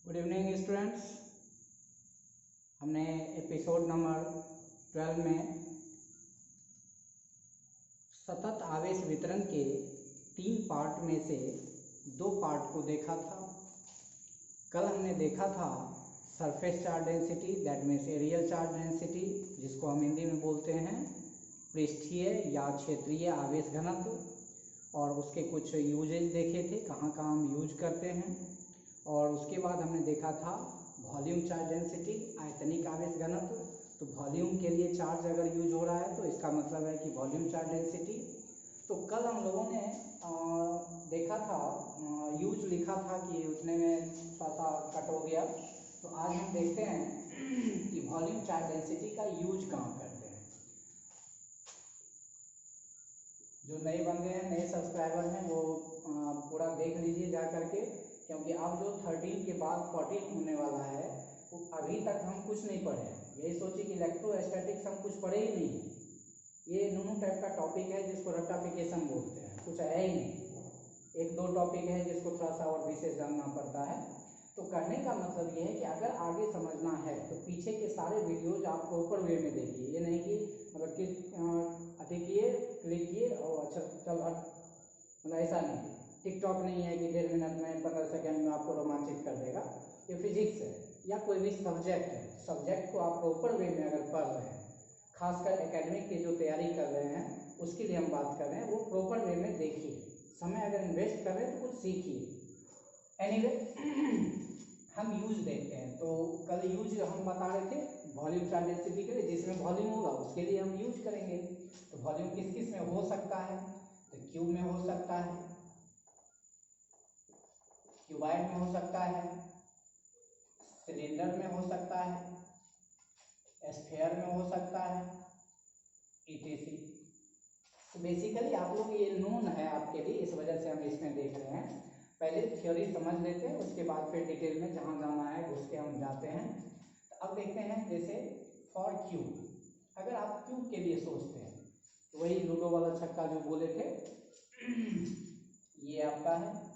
Good evening students. हमने episode number 12 में सतत आवेश वितरण के 3 पार्ट में से 2 पार्ट को देखा था। कल हमने देखा था surface charge density, that means areal charge density, जिसको हम हिंदी में बोलते हैं पृष्ठीय या क्षेत्रीय आवेश घनत्व, और उसके कुछ यूजेज देखे थे, कहाँ कहाँ हम यूज करते हैं। और उसके बाद हमने देखा था वॉल्यूम चार्ज डेंसिटी, आयतनिक आवेश घनत्व। तो वॉल्यूम के लिए चार्ज अगर यूज हो रहा है तो इसका मतलब है कि वॉल्यूम चार्ज डेंसिटी। तो कल हम लोगों ने देखा था, यूज लिखा था कि उतने में थोड़ा सा कट हो गया। तो आज हम देखते हैं कि वॉल्यूम चार्ज डेंसिटी का यूज कहाँ करते हैं। जो नए बंदे हैं, नए सब्सक्राइबर हैं, वो पूरा देख लीजिए जा करके, क्योंकि अब जो 13 के बाद 14 होने वाला है वो अभी तक हम कुछ नहीं पढ़े हैं। यही सोचिए कि इलेक्ट्रोस्टैटिक्स हम कुछ पढ़े ही नहीं। ये नूनू टाइप का टॉपिक है जिसको रट्टाफिकेशन बोलते हैं, कुछ है ही नहीं। 1-2 टॉपिक है जिसको थोड़ा सा और विशेष जानना पड़ता है। तो कहने का मतलब ये है कि अगर आगे समझना है तो पीछे के सारे वीडियोज आप प्रॉपर वे में देखिए। ये नहीं कि मतलब कि देखिए, क्लिक किए और अच्छा चल हट, मतलब ऐसा नहीं। टिकटॉक नहीं है कि 1.5 मिनट में 15 सेकंड में आपको रोमांचित कर देगा। ये फिजिक्स है या कोई भी सब्जेक्ट है, सब्जेक्ट को आप प्रॉपर वे में अगर पढ़ रहे हैं, खासकर एकेडमिक की जो तैयारी कर रहे हैं उसके लिए हम बात कर रहे हैं, वो प्रॉपर वे में देखिए। समय अगर इन्वेस्ट कर रहे हैं तो कुछ सीखिए। एनीवे हम यूज देखते हैं। तो कल यूज हम बता रहे थे वॉल्यूम चार्ज डेंसिटी के लिए, जिसमें वॉल्यूम होगा उसके लिए हम यूज करेंगे। तो वॉल्यूम किस किस में हो सकता है? तो क्यूब में हो सकता है, क्यूबाइड में हो सकता है, सिलेंडर में हो सकता है, स्फीयर में हो सकता है, ईटीसी। तो बेसिकली आप लोग ये नोन है आपके लिए, इस वजह से हम इसमें देख रहे हैं। पहले थ्योरी समझ लेते हैं, उसके बाद फिर डिटेल में जहाँ जाना है उसके हम जाते हैं। तो अब देखते हैं, जैसे फॉर क्यूब, अगर आप क्यूब के लिए सोचते हैं तो वही लूडो वाला छक्का जो बोले थे, ये आपका है।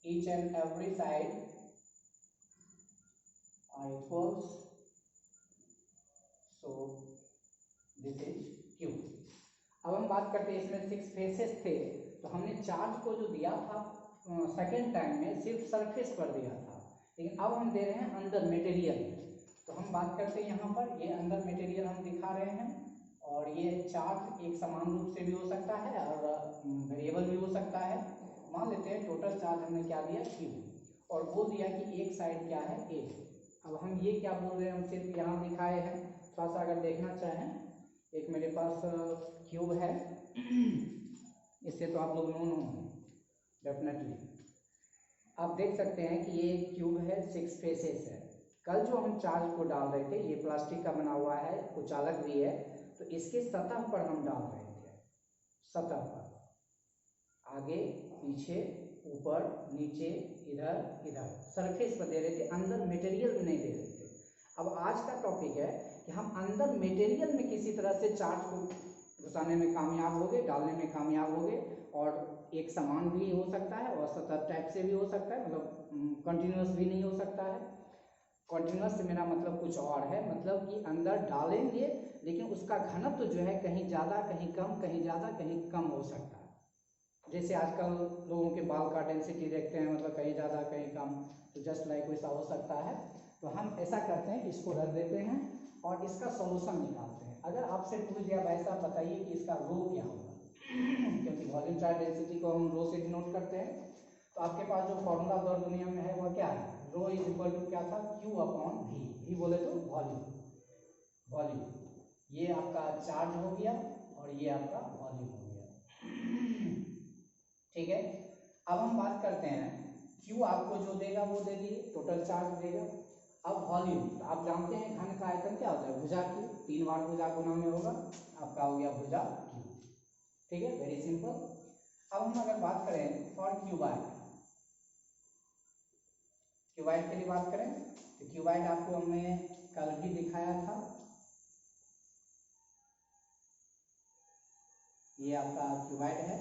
Each and every side are equals, so this is cube. अब हम बात करते हैं, इसमें 6 फेसेस थे। तो हमने चार्ज को जो दिया था सेकेंड टाइम में सिर्फ सरफेस पर दिया था, लेकिन अब हम दे रहे हैं अंदर मटेरियल। तो हम बात करते हैं यहाँ पर, ये अंदर मटेरियल हम दिखा रहे हैं, और ये चार्ज एक समान रूप से भी हो सकता है और वेरिएबल भी हो सकता है। मान लेते हैं टोटल चार्ज हमने क्या दिया, Q, और बोल दिया कि एक साइड क्या है, A। अब हम ये क्या बोल रहे हैं, हम सिर्फ यहाँ दिखाए हैं। थोड़ा सा अगर देखना चाहें, एक मेरे पास क्यूब है, इससे तो आप लोग नोन होंगे डेफिनेटली। आप देख सकते हैं कि ये क्यूब है, 6 फेसेस है। कल जो हम चार्ज को डाल रहे थे, ये प्लास्टिक का बना हुआ है, कुचालक भी है, तो इसके सतह पर हम डाल रहे थे, सतह पर, आगे पीछे ऊपर नीचे इधर इधर सरफेस पर दे रहे थे, अंदर मटेरियल में नहीं दे रहे थे। अब आज का टॉपिक है कि हम अंदर मटेरियल में किसी तरह से चार्ज को घुसाने में कामयाब हो गए, डालने में कामयाब हो गए, और एक समान भी हो सकता है और सतह टाइप से भी हो सकता है, मतलब कंटिन्यूअस भी नहीं हो सकता है। कंटिन्यूअस से मेरा मतलब कुछ और है, मतलब कि अंदर डालेंगे लेकिन उसका घनत्व जो है कहीं ज़्यादा कहीं कम, कहीं ज़्यादा कहीं कम हो सकता है। जैसे आजकल लोगों के बाल का डेंसिटी देखते हैं, मतलब कहीं ज़्यादा कहीं कम, तो जस्ट लाइक वैसा हो सकता है। तो हम ऐसा करते हैं, इसको रख देते हैं और इसका सॉल्यूशन निकालते हैं। अगर आपसे पूछ दिया वैसा बताइए कि इसका रो क्या होगा, क्योंकि वॉल्यूम चार्ज डेंसिटी को हम रो से डिनोट करते हैं। तो आपके पास जो फॉर्मूला दौर दुनिया में है वह क्या है, रो इज इक्वल टू क्या था, Q अपॉन V बोले तो वॉल्यूम। वॉल्यूम ये आपका चार्ज हो गया और ये आपका वॉल्यूम हो गया, ठीक है। अब हम बात करते हैं, Q आपको जो देगा वो दे दिए, टोटल चार्ज देगा। अब वॉल्यूम, तो आप जानते हैं घन का आयतन क्या होता है, भुजा Q, 3 बार भुजा गुना में होगा, आपका हो गया भुजा Q, ठीक है, वेरी सिंपल। अब हम अगर बात करें फॉर क्यूबाइड, क्यूबाइड के लिए बात करें तो क्यूबाइड आपको हमने कल भी दिखाया था। ये आपका क्यूबाइड है,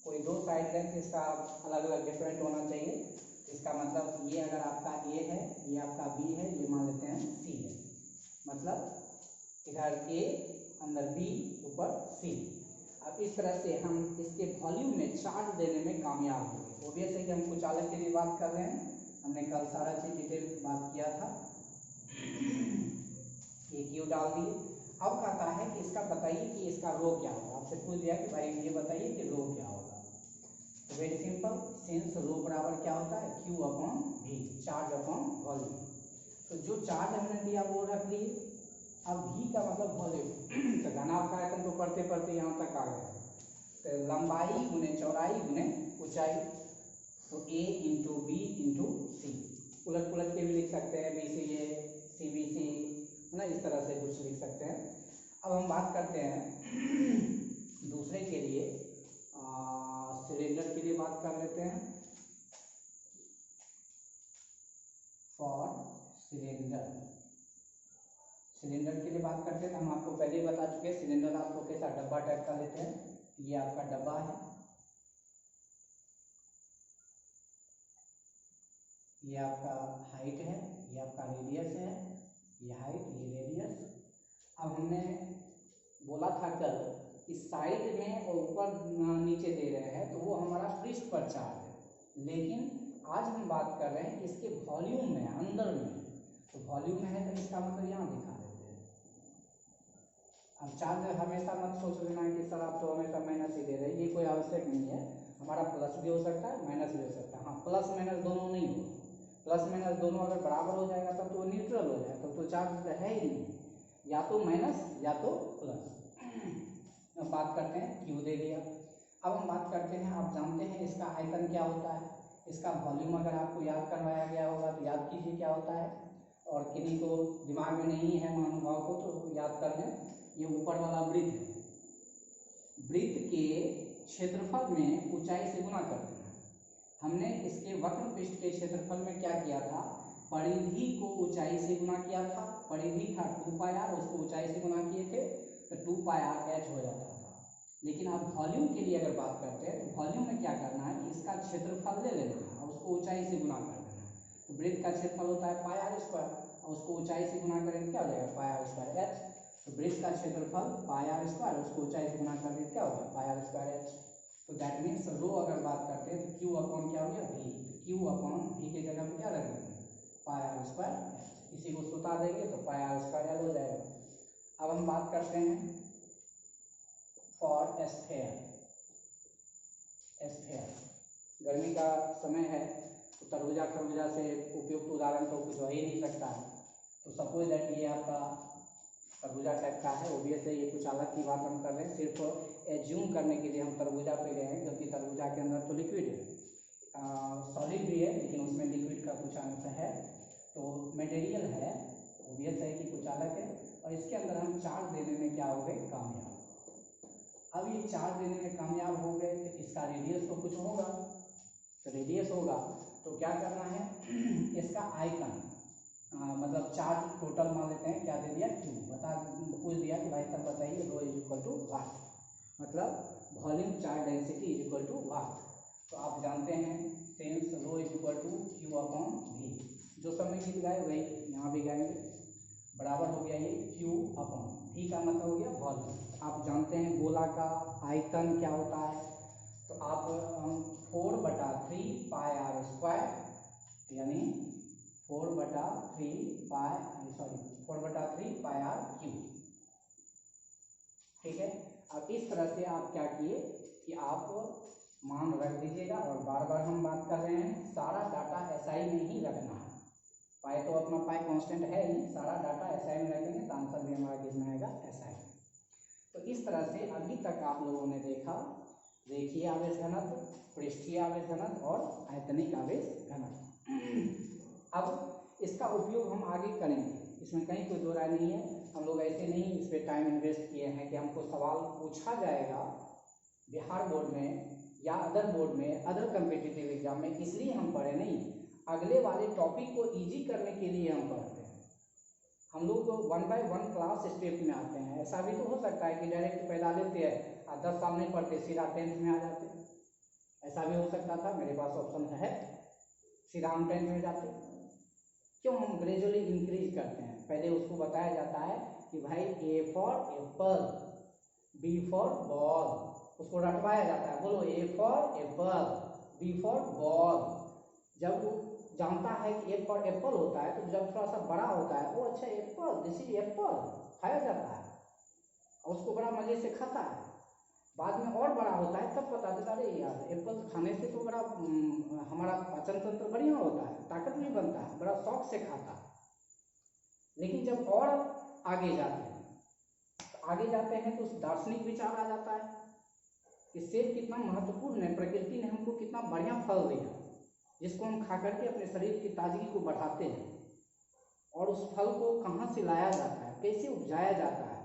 कोई दो साइड लेंथ इसका अलग अलग डिफरेंट होना चाहिए। इसका मतलब ये अगर आपका ए है, ये आपका बी है, ये मान लेते हैं सी है, मतलब इधर ए अंदर बी ऊपर सी। अब इस तरह से हम इसके वॉल्यूम में चार्ज देने में कामयाब हो गए। ओबियस है कि हम कुचालक के लिए बात कर रहे हैं, हमने कल सारा चीज डिटेल बात किया था। ये क्यू डाल दिए। अब कहता है कि इसका बताइए कि इसका रो क्या होगा। आपसे पूछ दिया कि भाई ये बताइए कि रो क्या होगा। तो वेरी सिंपल, सिंस रो बराबर क्या होता है Q upon V, charge upon volume. तो जो चार्ज हमने दिया वो रख लिए। अब वी का मतलब वॉल्यूम। तो घनाभ का आयतन तो पढ़ते पढ़ते यहाँ तक आ गया। तो लंबाई गुने चौड़ाई गुने ऊंचाई, तो ए इंटू बी इंटू सी। उलट पुलट के भी लिख सकते हैं, बी सी ए सी बी सी, ना इस तरह से कुछ लिख सकते हैं। अब हम बात करते हैं दूसरे के लिए, सिलेंडर के लिए बात कर लेते हैं। फॉर सिलेंडर, सिलेंडर के लिए बात करते हैं। हम आपको पहले ही बता चुके हैं सिलेंडर आपको कैसा डब्बा टाइप का लेते हैं। ये आपका डब्बा है, ये आपका हाइट है, ये आपका रेडियस है, ये हाइट ये रेडियस। अब हमने बोला था कल कि साइड में और ऊपर नीचे दे रहे हैं तो वो हमारा पृष्ठ पर चार्ज है, लेकिन आज हम बात कर रहे हैं कि इसके वॉल्यूम में अंदर में। तो वॉल्यूम में है तो इसका मतलब यहाँ दिखा देते हैं। अब चार्ज हमेशा मत सोच लेना है कि सर आप तो हमेशा माइनस ही दे रहे हैं, ये कोई आवश्यक नहीं है। हमारा प्लस भी हो सकता है माइनस भी हो सकता है। हाँ, प्लस माइनस दोनों नहीं हो, प्लस माइनस दोनों अगर बराबर हो जाएगा तब तो न्यूट्रल हो जाएगा, तब तो चार्ज है ही नहीं, या तो माइनस या तो प्लस। अब बात करते हैं क्यू दे दिया। अब हम बात करते हैं, आप जानते हैं इसका आयतन क्या होता है, इसका वॉल्यूम अगर आपको याद करवाया गया होगा तो याद कीजिए क्या होता है। और किन्हीं को दिमाग में नहीं है महानुभाव को तो याद कर लें, ये ऊपर वाला वृत्त है, वृत्त के क्षेत्रफल में ऊंचाई से गुना कर देना है। हमने इसके वक्र पृष्ठ के क्षेत्रफल में क्या किया था, परिधि को ऊंचाई से गुना किया था। परिधि था 2 पाई आर, उसको ऊंचाई से गुना किए थे तो 2 पाई आर एच हो जाता था। लेकिन अब वॉल्यूम के लिए अगर बात करते हैं तो वॉल्यूम में क्या करना है, इसका क्षेत्रफल ले लेना है और उसको ऊंचाई से गुना कर देना है। तो वृत्त का क्षेत्रफल होता है पाई आर स्क्वायर और उसको ऊंचाई से गुना करेंगे क्या हो जाएगा पाई आर स्क्वायर एच। तो वृत्त का क्षेत्रफल पाई आर स्क्वायर, उसको ऊंचाई से गुना करेंगे क्या होगा पाई आर स्क्वायर एच। तो दैट मीन्स रो अगर बात करते हैं तो क्यू अपॉन क्या हो गया वी। क्यू अपॉन वी के जगह पे क्या रख देंगे पाई आर स्क्वायर एच। इसी को सुता देंगे तो पाई आर स्क्वायर एल हो जाएगा। अब हम बात करते हैं फॉर स्फेयर। स्फेयर, गर्मी का समय है तो तरबूजा खरबूजा से उपयुक्त उदाहरण तो कुछ हो ही नहीं सकता है। तो सपोज दैट ये आपका तरबूजा टाइप का है, ओबियस है ये कुछ अलग की बात हम कर रहे हैं, सिर्फ एज्यूम करने के लिए हम तरबूजा पे गए हैं, क्योंकि तरबूजा के अंदर तो लिक्विड है, सॉलिड भी है लेकिन उसमें लिक्विड का कुछ अंश है, तो मटेरियल है, ओबियस है कि कुछ अलग है। और इसके अंदर हम चार्ज देने में क्या हो गए कामयाब। अब ये चार्ज देने में कामयाब हो गए तो इसका रेडियस तो कुछ होगा, तो रेडियस होगा तो क्या करना है इसका आयतन, मतलब चार्ज टोटल मान लेते हैं क्या दे दिया क्यू, बता पूछ दिया कि भाई तब बताइए rho is equal to what, मतलब volume charge density is equal to what. तो आप जानते हैं since rho is equal to Q upon V, जो समय गीत गाए वही यहाँ भी गाएंगे, बराबर हो गया ये क्यू अपॉन वी का मतलब हो गया वॉल्यूम। आप जानते हैं गोला का आयतन क्या होता है, तो आप 4/3 पाई आर स्क्वायर, यानी 4/3 पाई आर क्यू। ठीक है, अब इस तरह से आप क्या किए कि आप मान रख दीजिएगा, और बार बार हम बात कर रहे हैं सारा डाटा एसआई में ही रखना है। पाई तो अपना पाई कांस्टेंट है ही, सारा डाटा एसआई में रखेंगे तो आंसर भी हमारा कितना आएगा एसआई। तो इस तरह से अभी तक आप लोगों ने देखा रेखीय आवेश घनत्व, पृष्ठीय आवेश घनत्व और आयतनिक आवेश घनत्व। अब इसका उपयोग हम आगे करेंगे, इसमें कहीं कोई दो राय नहीं है। हम लोग ऐसे नहीं इस पर टाइम इन्वेस्ट किए हैं कि हमको सवाल पूछा जाएगा बिहार बोर्ड में या अदर बोर्ड में, अदर कम्पिटिटिव एग्जाम में, इसलिए हम पढ़े नहीं, अगले वाले टॉपिक को इजी करने के लिए हम पढ़ते हैं। हम लोग 1 by 1 क्लास स्टेप में आते हैं। ऐसा भी तो हो सकता है कि डायरेक्ट पैदा लेते हैं और 10 साल नहीं पढ़ते सीधा 10th में आ जाते हैं, ऐसा भी हो सकता था, मेरे पास ऑप्शन है, सीधा हम 10 में जाते। क्यों हम ग्रेजुअली इंक्रीज करते हैं? पहले उसको बताया जाता है कि भाई A for apple, B for ball, उसको रटवाया जाता है, बोलो A for apple, B for ball. जब वो जानता है कि ए फॉर एप्पल होता है, तो जब थोड़ा सा बड़ा होता है, वो अच्छा एप्पल, दिस इज एप्पल, खाया जाता है और उसको बड़ा मजे से खाता है। बाद में और बड़ा होता है, तब पता चलता है यार एप्पल खाने से तो बड़ा हमारा पाचन तंत्र बढ़िया होता है, ताकत भी बनता है, बड़ा शौक से खाता है। लेकिन जब और आगे जाते हैं तो उस दार्शनिक विचार आ जाता है कि सेब कितना महत्वपूर्ण है, प्रकृति ने हमको कितना बढ़िया फल दिया, जिसको हम खा करके अपने शरीर की ताजगी को बढ़ाते हैं। और उस फल को कहाँ से लाया जाता है, कैसे उपजाया जाता है,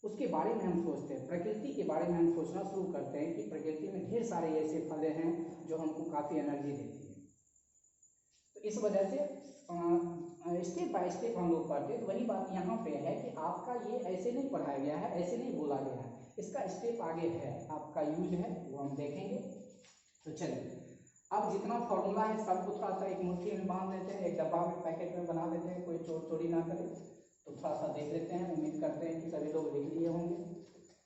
उसके बारे में हम सोचते हैं, प्रकृति के बारे में हम सोचना शुरू करते हैं कि प्रकृति में ढेर सारे ऐसे फल हैं जो हमको काफ़ी एनर्जी देती है। तो इस वजह से स्टेप बाय स्टेप हम लोग पढ़ते हैं। तो वही बात यहाँ पे है कि आपका ये ऐसे नहीं पढ़ाया गया है, ऐसे नहीं बोला गया है, इसका स्टेप आगे है, आपका यूज है, वो हम देखेंगे। तो चलिए, अब जितना फॉर्मूला है सबको थोड़ा सा एक मुट्ठी में बांध देते हैं, एक डब्बा में पैकेट में बना देते हैं, कोई चोर चोरी ना करे। तो थोड़ा सा देख लेते हैं, उम्मीद करते हैं कि सभी लोग लिख लिए होंगे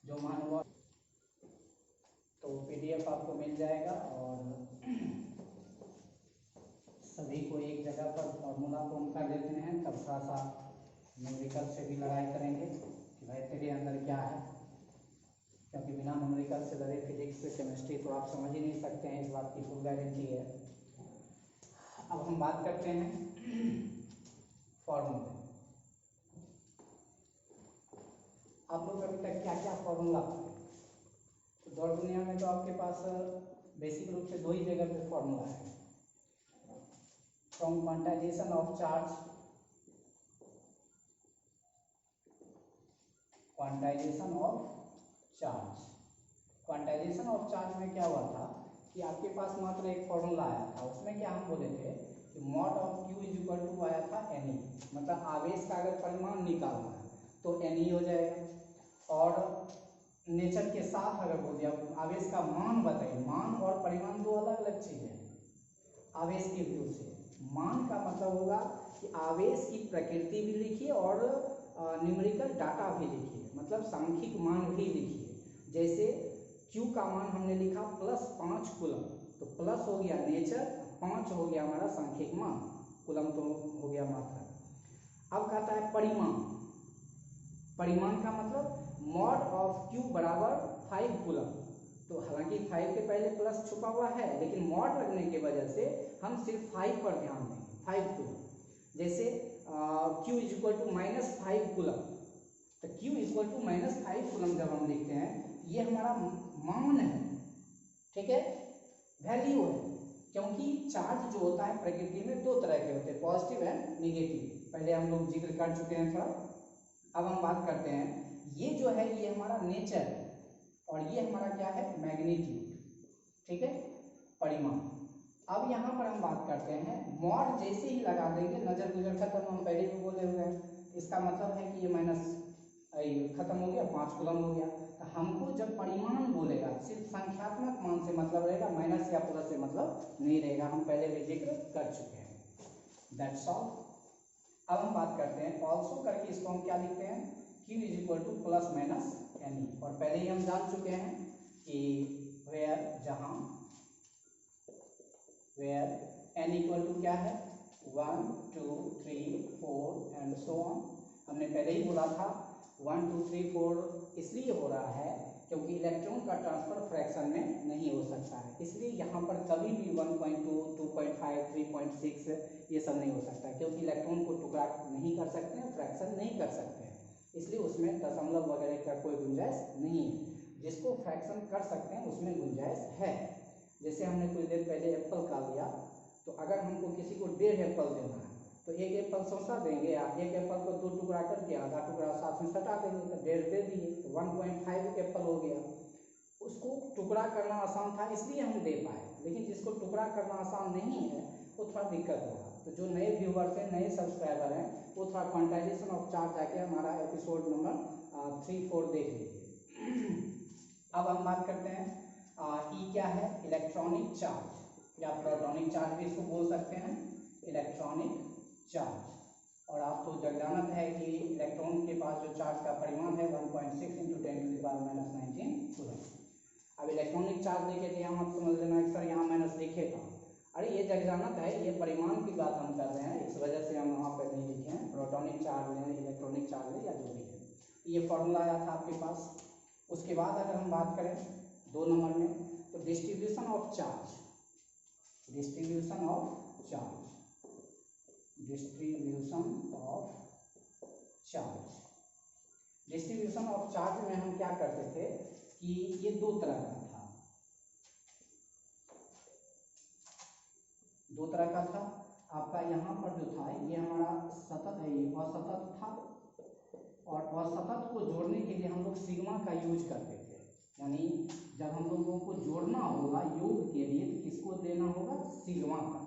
जो मान हुआ। तो PDF आपको मिल जाएगा और सभी को एक जगह पर फॉर्मूला को हम कर देते हैं, तब थोड़ा सा न्यूमेरिकल से भी लड़ाई करेंगे कि भाई तेरे अंदर क्या है, क्योंकि बिना न्यूमेरिकल से लड़े फिजिक्स केमिस्ट्री तो आप समझ ही नहीं सकते हैं, इस बात की फुल गारंटी है। अब हम बात करते हैं फॉर्मूले। आप लोग अभी तक क्या क्या फॉर्मूला पढ़े? तो दौड़ दुनिया में तो आपके पास बेसिक रूप से दो ही जगह पे फॉर्मूला है, from quantization of charge, quantization of charge. Quantization of charge में क्या हुआ था कि आपके पास मात्र एक फॉर्मूला आया था, उसमें क्या हम बोले थे कि mod of Q is equal to आया था Ne, मतलब आवेश का अगर परिमाण निकालना है तो Ne हो जाएगा। और नेचर के साथ अगर बोल दिया, आवेश का मान बताइए, मान और परिमाण दो अलग अलग चीज है। आवेश के व्यू से मान का मतलब होगा कि आवेश की प्रकृति भी लिखिए और न्यूमेरिकल डाटा भी लिखिए, मतलब सांख्यिक मान भी लिखिए। जैसे Q का मान हमने लिखा +5 कूलम, तो प्लस हो गया नेचर, 5 हो गया हमारा सांख्यिक मान, कूलम तो हो गया मात्रा। अब कहता है परिमाण, परिमाण का मतलब मॉड ऑफ Q बराबर 5 कूलम। तो हालांकि 5 के पहले प्लस छुपा हुआ है, लेकिन मॉड लगने की वजह से हम सिर्फ 5 पर ध्यान देंगे, 5 कूलम। जैसे Q is equal to -5 coulomb, तो Q is equal to -5 coulomb जब हम लिखते हैं, ये हमारा मान है, ठीक है, वैल्यू है। क्योंकि चार्ज जो होता है प्रकृति में दो तरह के होते हैं, पॉजिटिव एंड निगेटिव, पहले हम लोग जिक्र कर चुके हैं थोड़ा। अब हम बात करते हैं, ये जो है ये हमारा नेचर है और ये हमारा क्या है, मैग्नीट्यूड, ठीक है, परिमाण। अब यहाँ पर हम बात करते हैं, मॉड जैसे ही लगा देंगे नजर गुजर खत्म, हम पहले भी बोले हुए हैं, इसका मतलब है कि ये माइनस खत्म हो गया, 5 कूलम हो गया। तो हमको जब परिमाण बोलेगा सिर्फ संख्यात्मक मान से मतलब रहेगा, माइनस या प्लस से मतलब नहीं रहेगा, हम पहले भी जिक्र कर चुके हैं। That's all. अब हम बात करते हैं ऑल्सो करके, इसको हम क्या लिखते हैं, Q is equal two plus minus Ne, और पहले ही हम जान चुके हैं कि वेयर, जहां वेयर n इक्वल टू क्या है, 1 2 3 4 एंड सो ऑन। हमने पहले ही बोला था 1 2 3 4 इसलिए हो रहा है क्योंकि इलेक्ट्रॉन का ट्रांसफर फ्रैक्शन में नहीं हो सकता है, इसलिए यहाँ पर कभी भी 1.2 2.5 3.6 ये सब नहीं हो सकता, क्योंकि इलेक्ट्रॉन को टुकड़ा नहीं कर सकते हैं, फ्रैक्शन नहीं कर सकते हैं, इसलिए उसमें दशमलव वगैरह का कोई गुंजाइश नहीं है। जिसको फ्रैक्शन कर सकते हैं उसमें गुंजाइश है। जैसे हमने कुछ देर पहले एप्पल का लिया, तो अगर हमको किसी को 1.5 एप्पल देना है तो एक एप्पल सौसा देंगे, या एक एप्पल को 2 टुकड़ा करके आधा टुकड़ा साथ में सटा देंगे, तो 1.5 दे दिए, तो 1.5 एप्पल हो गया। उसको टुकड़ा करना आसान था इसलिए हम दे पाए, लेकिन जिसको टुकड़ा करना आसान नहीं है वो थोड़ा दिक्कत होगा। तो जो नए व्यूवर्स हैं, नए सब्सक्राइबर हैं, वो थोड़ा क्वांटाइजेशन ऑफ चार्ज जाके हमारा एपिसोड नंबर 3 4 देख लीजिए। अब हम बात करते हैं ई क्या है, इलेक्ट्रॉनिक चार्ज या प्रोटॉनिक चार्ज भी इसको बोल सकते हैं, इलेक्ट्रॉनिक चार्ज। और आपको जानना है कि इलेक्ट्रॉन के पास जो चार्ज का परिमाण है 1.6 × 10⁻⁹ कूलम। अब इलेक्ट्रॉनिक चार्ज लिखे थे, यहाँ आप समझ लेना कि सर यहाँ माइनस लिखे था, अरे ये जानना है, ये परिमाण की बात हम कर रहे हैं, इस वजह से हम वहाँ पर नहीं लिखे हैं। प्रोटॉनिक चार्ज लें, इलेक्ट्रॉनिक चार्ज लें या जो भी है, ये फॉर्मूला आया था आपके पास। उसके बाद अगर हम बात करें 2 नंबर में, तो distribution of charge, distribution of charge, distribution of charge. Distribution of charge में हम क्या करते थे कि ये 2 तरह का था, 2 तरह का था। आपका यहाँ पर जो था ये हमारा सतत है, ये असतत था, और असतत को जोड़ने के लिए हम लोग सिग्मा का यूज करते थे। यानी जब हम लोगों को जोड़ना होगा योग के लिए तो किसको देना होगा, सिग्मा का,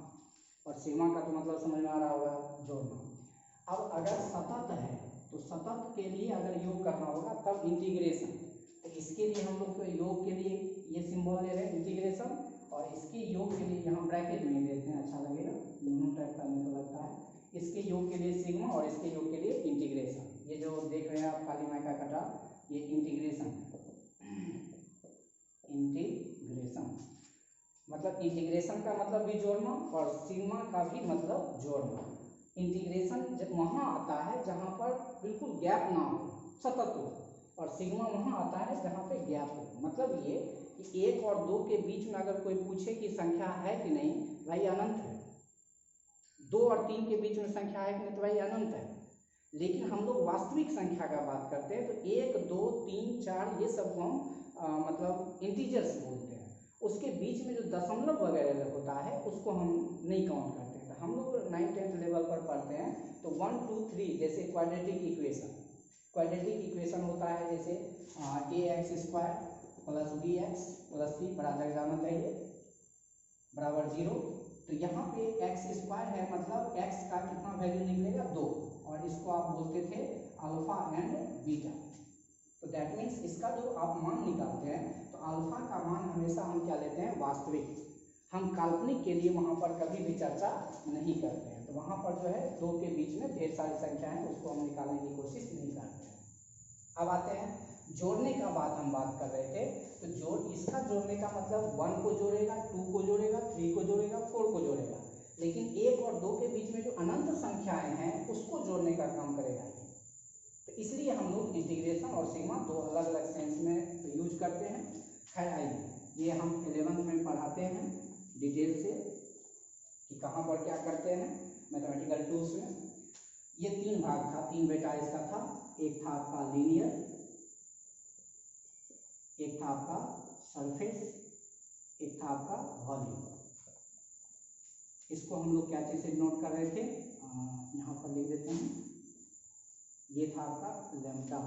और सिग्मा का तो मतलब समझ में आ रहा होगा, जोड़ना। अब अगर सतत है तो सतत के लिए अगर योग करना होगा तब इंटीग्रेशन, तो इसके लिए हम लोग योग के लिए ये सिंबल ले रहे हैं इंटीग्रेशन, और इसके योग के लिए यहाँ ब्रैकेट में देते हैं, अच्छा लगेगा, दोनों टाइप करने को लगता है। इसके योग के लिए सिग्मा और इसके योग के लिए इंटीग्रेशन। ये जो देख रहे हैं आप काली माई का कटा, ये इंटीग्रेशन है, इंटीग्रेशन मतलब इंटीग्रेशन का मतलब भी जोड़ना और सिग्मा का भी मतलब जोड़ना। इंटीग्रेशन जब वहाँ आता है जहाँ पर बिल्कुल गैप ना हो, सतत हो, और सिग्मा वहाँ आता है जहाँ पे गैप हो। मतलब ये कि 1 और 2 के बीच में अगर कोई पूछे कि संख्या है कि नहीं, भाई अनंत है। 2 और 3 के बीच में संख्या है कि नहीं, तो भाई अनंत है। लेकिन हम लोग वास्तविक संख्या का बात करते हैं तो 1, 2, 3, 4 ये सब को हम मतलब इंटीजर्स बोलते हैं। उसके बीच में जो दशमलव वगैरह होता है उसको हम नहीं काउंट करते हैं। तो हम लोग 9th-10th लेवल पर पढ़ते हैं तो 1, 2, 3 जैसे क्वाड्रेटिक इक्वेशन, क्वाड्रेटिक इक्वेशन होता है जैसे ax² + bx + c बड़ा लग जाना चाहिए बराबर 0। तो यहाँ पे x² है, मतलब x का कितना वैल्यू निकलेगा 2, और इसको आप बोलते थे अल्फा एंड बीटा। तो दैट मीन्स इसका जो आप मान निकालते हैं तो अल्फा का मान हमेशा हम क्या लेते हैं, वास्तविक। हम काल्पनिक के लिए वहाँ पर कभी भी चर्चा नहीं करते हैं। तो वहाँ पर जो है 2 के बीच में ढेर सारी संख्या है, उसको हम निकालने की कोशिश नहीं करते हैं। अब आते हैं जोड़ने का हम बात कर रहे थे, तो इसका जोड़ने का मतलब 1 को जोड़ेगा, 2 को जोड़ेगा, 3 को जोड़ेगा, 4 को जोड़ेगा। लेकिन 1 और 2 के बीच में जो अनंत संख्याएं हैं उसको जोड़ने का काम करेगा ये। तो इसलिए हम लोग इंटीग्रेशन और सिग्मा 2 अलग अलग सेंस में यूज करते हैं। खैर आइए, ये हम 11th में पढ़ाते हैं डिटेल से कि कहाँ पर क्या करते हैं मैथमेटिकल टूल्स में। ये 3 भाग था, 3 बेटा इसका था। एक था आपका लीनियर, एक था आपका सरफेस, एक था आपका वॉल्यूम। इसको हम लोग क्या चीज से नोट कर रहे थे, यहाँ पर लिख देते हैं। ये था आपका लैम्डा,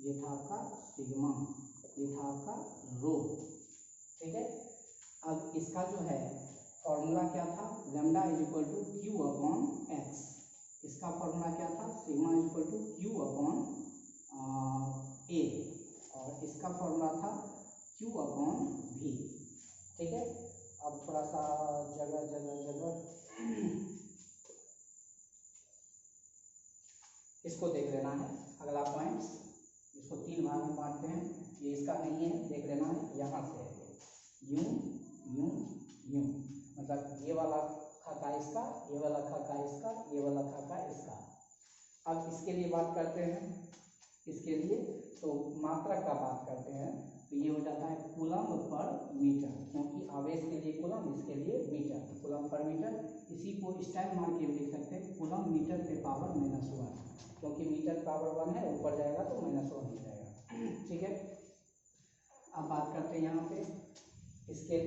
ये था आपका सिग्मा, ये था आपका रो, ठीक है। अब इसका जो है फॉर्मूला क्या था, लैम्डा = Q/x। इसका फॉर्मूला क्या था, सिग्मा = Q/A, और इसका फॉर्मूला था Q/V, ठीक है। अब थोड़ा सा जगह इसको देख लेना है। अगला पॉइंट, इसको 3 भाग में बांटते हैं। ये इसका नहीं है, देख लेना है, यहाँ से है यूं यूं यूं, मतलब ये वाला खाका इसका, ये वाला खाका इसका, ये वाला खाका इसका। अब इसके लिए बात करते हैं, इसके लिए तो मात्रक का बात करते हैं, तो ये हो जाता है कूलम/मीटर, क्योंकि आवेश के लिए कूलम, इसके लिए मीटर, कूलम/मीटर। इसी को स्टाइल मार के लिख सकते हैं कूलम/मीटर/(-1), क्योंकि मीटर पावर 1 है, ऊपर जाएगा तो -1 हो जाएगा, ठीक है। अब बात करते हैं यहाँ पे इसके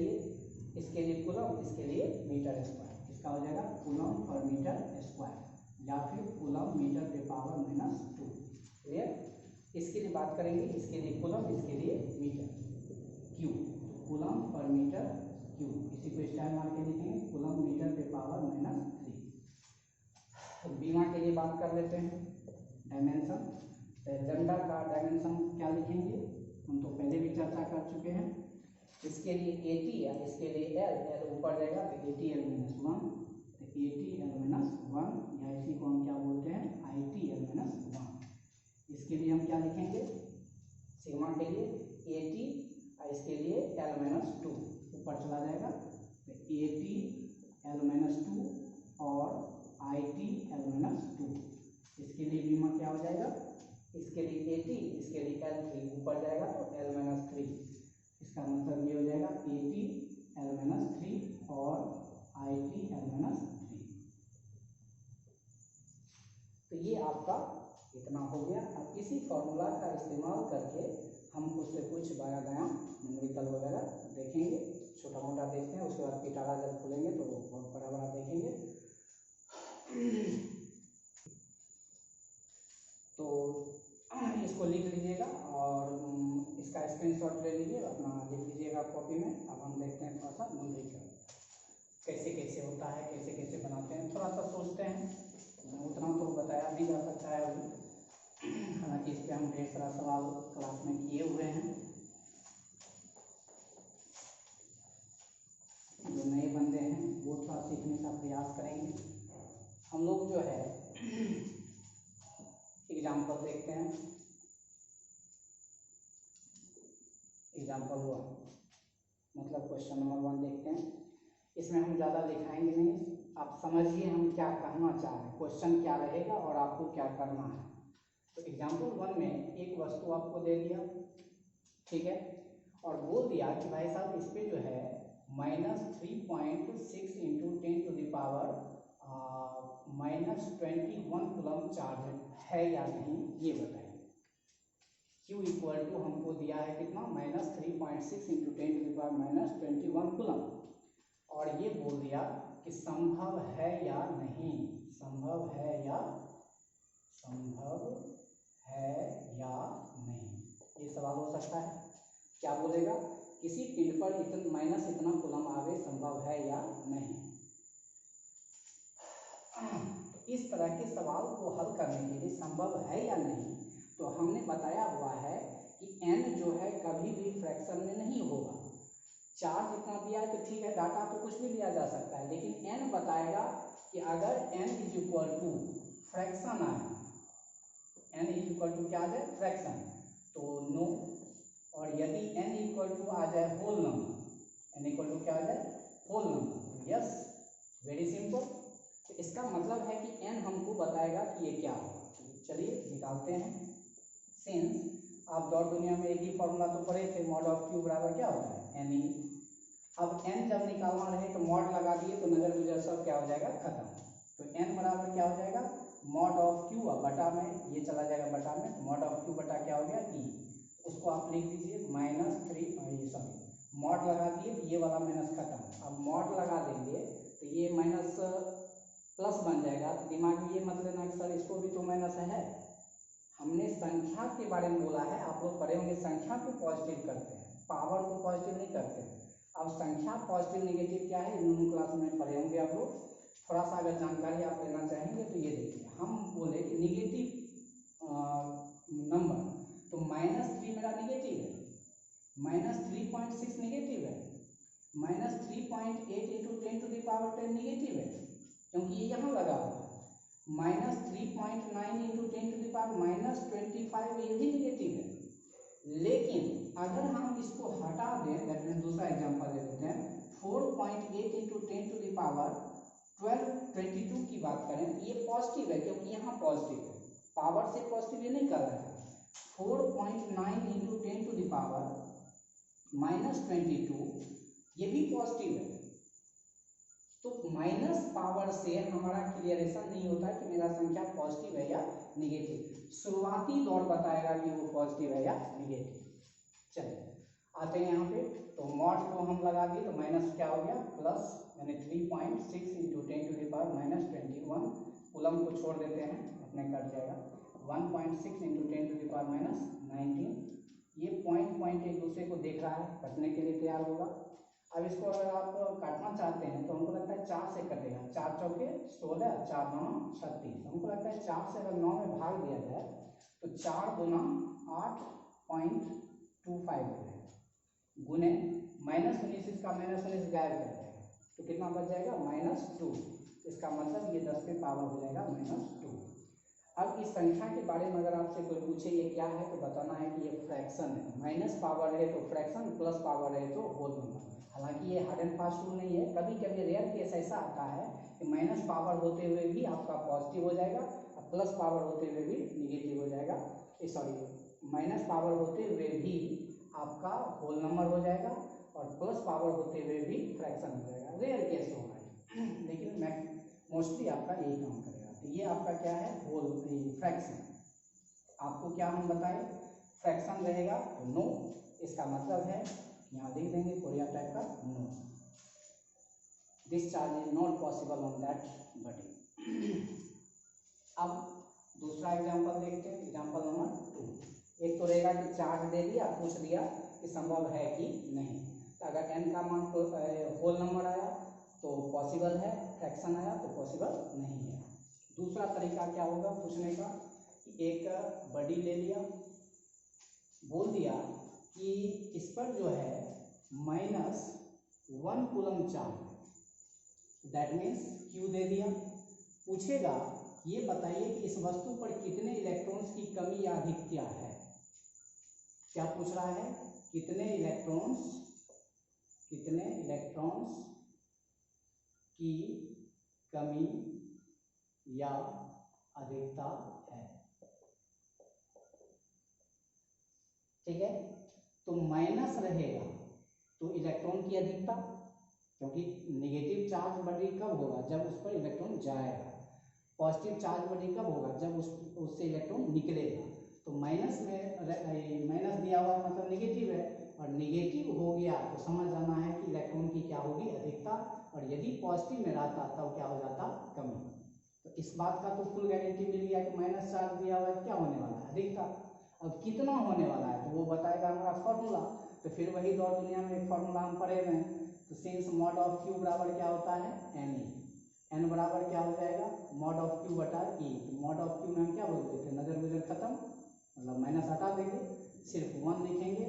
लिए कूलम, इसके लिए मीटर²। इसका हो जाएगा कूलम/मीटर² या फिर कूलम/(10⁻²). क्लियर। इसके लिए बात करेंगे, इसके लिए कूलम, इसके लिए मीटर, क्यू, कूलम/मीटर क्यू। इसी को स्टाइल मार के लिखेंगे कूलम/(10⁻³ बीमा के लिए बात कर लेते हैं, डायमेंशन। लैम्डा का डायमेंशन क्या लिखेंगे, हम तो पहले भी चर्चा कर चुके हैं। इसके लिए 80 है, इसके लिए एल ऊपर जाएगा तो 80l - 1, तो 80l - 1 या इसी को हम क्या बोलते हैं ITl - 1। इसके लिए हम क्या लिखेंगे सिग्मा के लिए 80 और इसके लिए l - 2 ऊपर चला जाएगा तो 80l - 2 और ITl - 2। इसके लिए बीमा क्या हो जाएगा, इसके लिए 80 इसके लिए L3 ऊपर जाएगा तो l - 3। इसका मतलब ये हो जाएगा 80l - 3 और ITl - 3। तो ये आपका इतना हो गया। अब इसी फॉर्मूला का इस्तेमाल करके हम उससे कुछ व्यायाम न्यूमेरिकल वगैरह देखेंगे, छोटा मोटा देखते हैं, उसके बाद पिटारा जब खोलेंगे तो बहुत बड़ा बड़ा देखेंगे। तो इसको लिख लीजिएगा और इसका स्क्रीनशॉट ले लीजिए, अपना लिख लीजिएगा कॉपी में। अब हम देखते हैं थोड़ा सा न्यूमेरिकल कैसे कैसे होता है, कैसे कैसे बनाते हैं, थोड़ा सा सोचते हैं। उतना तो बताया नहीं जा सकता है अभी, हालांकि इस पर हम ढेर सारा सवाल क्लास में किए हुए हैं। जो नए बंदे हैं वो थोड़ा सीखने का प्रयास करेंगे। हम लोग जो है एग्जाम्पल देखते हैं। एग्जाम्पल 1 मतलब क्वेश्चन नंबर 1 देखते हैं। इसमें हम ज़्यादा लिखाएंगे नहीं, आप समझिए हम क्या कहना चाह रहे हैं, क्वेश्चन क्या रहेगा और आपको क्या करना है। तो एग्जाम्पल 1 में एक वस्तु आपको दे दिया, ठीक है, और बोल दिया कि भाई साहब इस पे जो है -3.6 × 10⁻⁻21 कूलम चार्ज है या नहीं ये बताइए। Q इक्वल टू हमको दिया है कितना -3.6 × 10⁻⁻21 कूलम, और ये बोल दिया कि संभव है या नहीं, संभव है या नहीं, ये सवाल हो सकता है। क्या बोलेगा, किसी पिंड पर इतना कूलम आवे संभव है या नहीं। तो इस तरह के सवाल को हल करने के लिए संभव है या नहीं, तो हमने बताया हुआ है कि n जो है कभी भी फ्रैक्शन में नहीं होगा। चार्ज इतना दिया है तो ठीक है, डाटा तो कुछ भी लिया जा सकता है, लेकिन n बताएगा कि अगर n = फ्रैक्शन आए, n = क्या आ जाए फ्रैक्शन, तो नो, और यदि n = आ जाए होल नंबर, n = क्या आ जाए होल नंबर, तो यस, वेरी सिंपल। तो इसका मतलब है कि n हमको बताएगा कि ये क्या होगा। चलिए निकालते हैं। सिंस आप दौड़ दुनिया में एक ही फॉर्मूला तो पढ़े थे, मॉड ऑफ Q बराबर क्या होता है NE। अब n जब निकालना रहे तो मॉड लगा दिए तो नजर गुजर सब क्या हो जाएगा खत्म। तो n बराबर क्या हो जाएगा मॉड ऑफ Q, अब बटा में ये चला जाएगा बटा में, तो मॉड ऑफ Q बटा क्या हो गया E। उसको आप लिख दीजिए -3, मॉड लगा दिए ये वाला माइनस खत्म। अब मॉड लगा देंगे तो ये माइनस प्लस बन जाएगा। तो दिमाग में ये मत लेना कि सर इसको भी तो माइनस है, हमने संख्या के बारे में बोला है। आप लोग पढ़े होंगे संख्या को पॉजिटिव करते हैं, पावर को पॉजिटिव नहीं करते हैं। अब संख्या पॉजिटिव नेगेटिव क्या है दोनों क्लास में पढ़े होंगे आप लोग। थोड़ा सा अगर जानकारी आप लेना चाहेंगे तो ये देखिए, हम बोले कि निगेटिव नंबर, तो -3 मेरा निगेटिव है, -3.6 निगेटिव है, -3.8 × 10⁻10 निगेटिव है क्योंकि ये यहाँ लगा हुआ है, -3.9 × 10⁻25 ये भी निगेटिव है। लेकिन अगर हम इसको हटा दें, दैट मीन दूसरा एग्जांपल ले लेते हैं, 4.8 × 10⁻1222 की बात करें, ये पॉजिटिव है क्योंकि यहाँ पॉजिटिव है, पावर से पॉजिटिव ये नहीं कर रहा है। 4.9 × 10⁻22 ये भी पॉजिटिव है। तो माइनस पावर से हमारा क्लियरेशन नहीं होता कि मेरा संख्या पॉजिटिव है या निगेटिव। शुरुआती दौर बताएगा कि वो पॉजिटिव है या निगेटिव। चलिए आते हैं यहाँ पे, तो मॉड को हम लगा दिए तो माइनस क्या हो गया प्लस, यानी 3.6 × 10⁻21 कूलम को छोड़ देते हैं अपने कट जाएगा, 1.6 × 10⁻19। ये पॉइंट एक दूसरे को देख रहा है, कटने के लिए तैयार होगा। अब इसको अगर आप काटना चाहते हैं तो हमको लगता है 4 से कटेगा, 4 चौके 16, 4 9 36। हमको लगता है 4 से अगर 9 में भाग दिया जाए तो 4 × 8.25 हो जाएगा। गुने -19, इसका -19 गायब कर देगा तो कितना बच जाएगा -2। इसका मतलब ये 10 पे पावर हो जाएगा -2। अब इस संख्या के बारे में अगर आपसे कोई पूछे ये क्या है तो बताना है कि ये फ्रैक्शन है। माइनस पावर है तो फ्रैक्शन, प्लस पावर है तो होल नंबर। हालांकि ये हार्ड एंड फास्ट रूल नहीं है, कभी कभी रेयर केस ऐसा आता है कि माइनस पावर होते हुए भी आपका पॉजिटिव हो जाएगा और प्लस पावर होते हुए भी निगेटिव हो जाएगा। सॉरी, माइनस पावर होते हुए भी आपका होल नंबर हो जाएगा और प्लस पावर होते हुए भी फ्रैक्शन हो जाएगा। रेयर केस होगा लेकिन मोस्टली आपका यही काम करेगा। तो ये आपका क्या है, होल फ्रैक्शन। आपको क्या हम बताएं, फ्रैक्शन रहेगा तो नो, इसका मतलब है यहाँ लिख देंगे कोरिया टाइप का no, this charge is not possible on that body. अब दूसरा एग्जांपल देखते हैं, एग्जांपल नंबर 2। एक तो रहेगा कि चार्ज दे दिया, पूछ दिया कि संभव है कि नहीं। तो अगर n का मान होल नंबर आया तो पॉसिबल है, फ्रैक्शन आया तो पॉसिबल नहीं है। दूसरा तरीका क्या होगा पूछने का, एक बॉडी ले लिया, बोल दिया कि इस पर जो है -1 coulomb charge, that means Q दे दिया। पूछेगा ये बताइए कि इस वस्तु पर कितने इलेक्ट्रॉन्स की कमी या अधिकता है। क्या पूछ रहा है, कितने इलेक्ट्रॉन्स की कमी या अधिकता है। ठीक है, तो माइनस रहेगा तो इलेक्ट्रॉन की अधिकता, क्योंकि नेगेटिव चार्ज बॉडी कब होगा, जब उस पर इलेक्ट्रॉन जाएगा। पॉजिटिव चार्ज बॉडी कब होगा, जब उससे इलेक्ट्रॉन निकलेगा। तो माइनस में माइनस दिया हुआ है मतलब नेगेटिव है, और नेगेटिव हो गया तो समझ जाना है कि इलेक्ट्रॉन की क्या होगी, अधिकता। और यदि पॉजिटिव में रहता तब क्या हो जाता, कमी। तो इस बात का तो फुल गारंटी मिल गया कि माइनस चार्ज दिया हुआ है, क्या होने वाला है, अधिकता। अब कितना होने वाला है तो वो बताएगा हमारा फॉर्मूला। तो फिर वही दौर दुनिया में एक फॉर्मूला हम पढ़े हुए हैं। तो सिंस मॉड ऑफ Q बराबर क्या होता है, n बराबर क्या हो जाएगा, मॉड ऑफ Q बटा E। तो मॉड ऑफ Q में हम क्या बोलते थे, नजर गुजर खत्म, मतलब माइनस हटा देंगे, सिर्फ 1 लिखेंगे।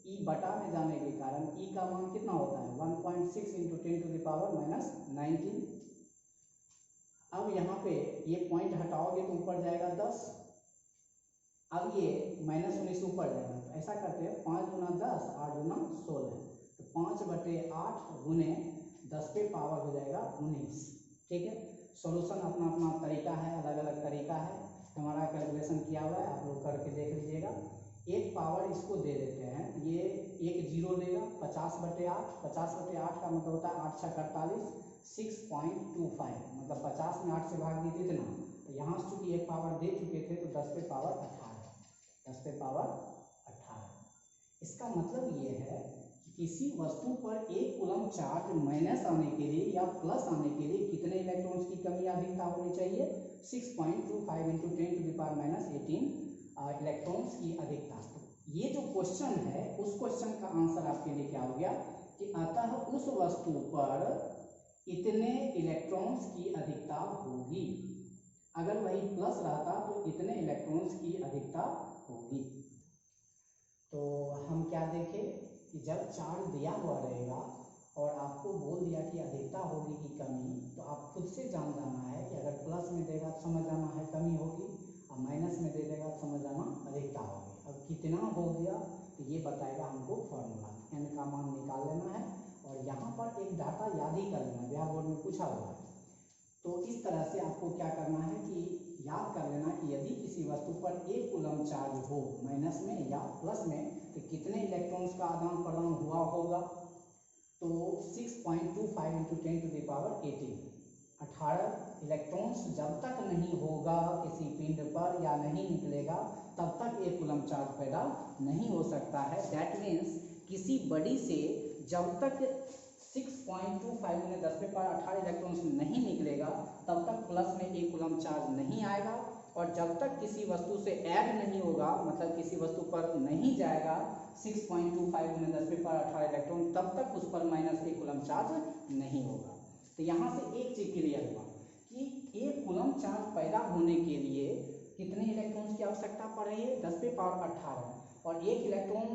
E बटा में जाने के कारण E का मान कितना होता है, 1.6 × 10⁻⁹। अब यहाँ पे ये पॉइंट हटाओगे तो ऊपर जाएगा 10। अब ये -19 ऊपर जाएगा, तो ऐसा करते हैं 5 × 10 8 × 16, तो 5/8 गुने 10 पे पावर हो जाएगा 19। ठीक है, सॉल्यूशन अपना अपना तरीका है, अलग अलग तरीका है। हमारा कैलकुलेशन किया हुआ है, आप लोग करके देख लीजिएगा। एक पावर इसको दे देते हैं, ये एक जीरो देगा, 50/8। 50/8 का मतलब होता है 8 × 6 = 48, 6.25, मतलब 50 में 8 से भाग दी कितना। तो यहाँ से चूंकि एक पावर दे चुके थे तो 10 पे पावर 18, 10 पे पावर 18। इसका मतलब ये है कि किसी वस्तु पर 1 कूलम चार्ज माइनस आने के लिए या प्लस आने के लिए कितने इलेक्ट्रॉन्स की कमी या अधिकता होनी चाहिए, 6.25 × 10⁻18 इलेक्ट्रॉन्स की अधिकता। ये जो क्वेश्चन है उस क्वेश्चन का आंसर आपके लिए क्या हो गया कि अतः उस वस्तु पर इतने इलेक्ट्रॉन्स की अधिकता होगी। अगर वही प्लस रहता तो इतने इलेक्ट्रॉन्स की अधिकता होगी। तो हम क्या देखें कि जब चार्ज दिया हुआ रहेगा और आपको बोल दिया कि अधिकता होगी कि कमी, तो आप खुद से जान जाना है कि अगर प्लस में देगा तो समझ जाना है कमी होगी, और माइनस में दे देगा तो समझ जाना अधिकता होगी। अब कितना हो गया तो ये बताएगा हमको फॉर्मूला, n का मान निकाल लेना है। और यहाँ पर एक डाटा याद ही कर लेना, बिहार बोर्ड में पूछा हुआ है। तो इस तरह से आपको क्या करना है कि याद कर लेना कि यदि किसी वस्तु पर 1 कूलम चार्ज हो माइनस में या प्लस में तो कितने इलेक्ट्रॉन्स का आदान प्रदान हुआ होगा। तो 6.25 × 10⁻18, 18 इलेक्ट्रॉन्स जब तक नहीं होगा किसी पिंड पर या नहीं निकलेगा तब तक 1 कूलम चार्ज पैदा नहीं हो सकता है। दैट मीन्स किसी बॉडी से जब तक 6.25 में 10 पे पावर 18 इलेक्ट्रॉन्स नहीं निकलेगा तब तक प्लस में 1 कूलम चार्ज नहीं आएगा, और जब तक किसी वस्तु से ऐड नहीं होगा, मतलब किसी वस्तु पर नहीं जाएगा 6.25 में 10 पे पावर 18 इलेक्ट्रॉन, तब तक उस पर -1 कूलम चार्ज नहीं होगा। तो यहाँ से एक चीज क्लियर हुआ कि 1 कूलम चार्ज पैदा होने के लिए कितने इलेक्ट्रॉन्स की आवश्यकता पड़ रही है, 10 पे पावर 18। और एक इलेक्ट्रॉन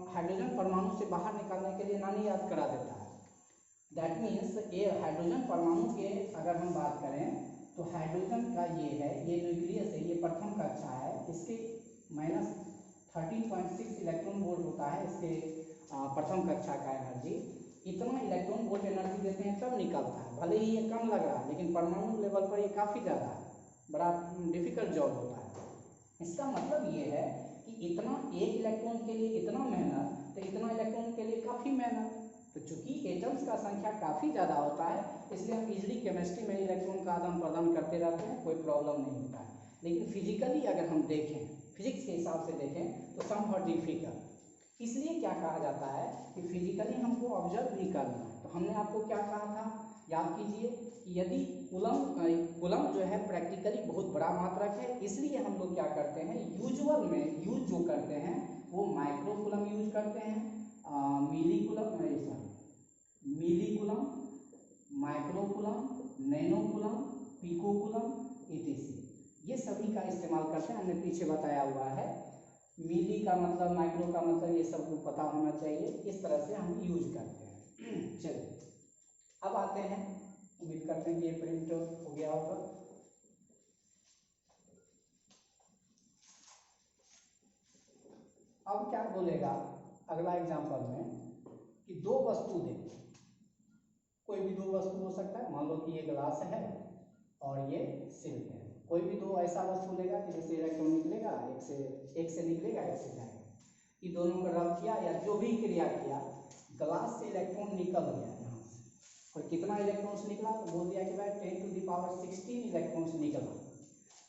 हाइड्रोजन परमाणु से बाहर निकालने के लिए नानी याद करा देता है। दैट मीन्स ये हाइड्रोजन परमाणु के अगर हम बात करें तो हाइड्रोजन का ये है, ये न्यूक्लियस है, ये प्रथम कक्षा है, इसके -13.6 इलेक्ट्रॉन वोल्ट होता है इसके प्रथम कक्षा का एनर्जी। इतना इलेक्ट्रॉन वोल्ट एनर्जी देते हैं तब निकलता है। भले ही ये कम लग रहा है लेकिन परमाणु लेवल पर ये काफ़ी ज़्यादा है, बड़ा डिफिकल्ट जॉब होता है। इसका मतलब ये है कि इतना एक इलेक्ट्रॉन के लिए इतना मेहनत, तो इतना इलेक्ट्रॉन के लिए काफ़ी मेहनत। तो चूंकि एटम्स का संख्या काफ़ी ज़्यादा होता है इसलिए हम इजीली केमिस्ट्री में इलेक्ट्रॉन का आदान प्रदान करते रहते हैं, कोई प्रॉब्लम नहीं होता है। लेकिन फिजिकली अगर हम देखें, फिजिक्स के हिसाब से देखें तो समहाउ डिफिकल्ट। इसलिए क्या कहा जाता है कि फिजिकली हमको ऑब्जर्व भी करना है। तो हमने आपको क्या कहा था, याद कीजिए कि यदि कूलम जो है प्रैक्टिकली बहुत बड़ा मात्रक है, इसलिए हम लोग क्या करते हैं, यूजुअल में यूज जो करते हैं वो माइक्रो कूलम यूज करते हैं, milli coulomb, micro coulomb, nano coulomb, pico coulomb, etc. ये सभी का इस्तेमाल करते हैं। हमने पीछे बताया हुआ है, मिली का मतलब, माइक्रो का मतलब, ये सबको पता होना चाहिए। इस तरह से हम यूज करते हैं। चलिए अब आते हैं, उम्मीद करते हैं कि ये प्रिंट हो गया होगा। अब क्या बोलेगा अगला एग्जांपल में कि दो वस्तु दे, कोई भी दो वस्तु हो सकता है। मान लो कि ये ग्लास है और ये सिल्क है। कोई भी दो ऐसा वस्तु लेगा कि जैसे इलेक्ट्रॉन निकलेगा, एक से निकलेगा, एक से जाएगा। ये दोनों को रब किया या जो भी क्रिया किया, ग्लास से इलेक्ट्रॉन निकल गया यहाँ से। और कितना इलेक्ट्रॉन्स निकला, तो बोल दिया कि भाई 10⁻16 इलेक्ट्रॉन्स निकला।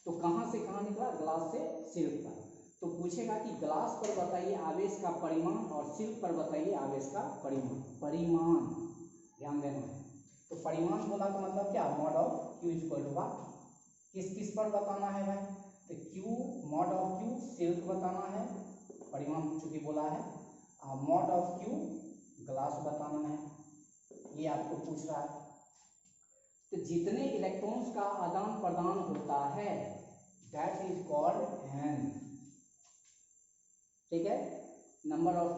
तो कहाँ से कहाँ निकला, ग्लास से सिल्क पर। तो पूछेगा कि ग्लास पर बताइए आवेश का परिमाण और सिल्क पर बताइए आवेश का परिमाण ध्यान देना है। तो परिमाण बोला तो मतलब क्या, mod of Q equal to what, किस किस पर बताना है भाई, तो Q mod of Q silk बताना है, परिमाण चूंकि बोला है। मॉड ऑफ क्यू ग्लास बताना है, ये आपको पूछ रहा है। तो जितने इलेक्ट्रॉन्स का आदान प्रदान होता है दैट इज कॉल्ड एन, ठीक है। Number of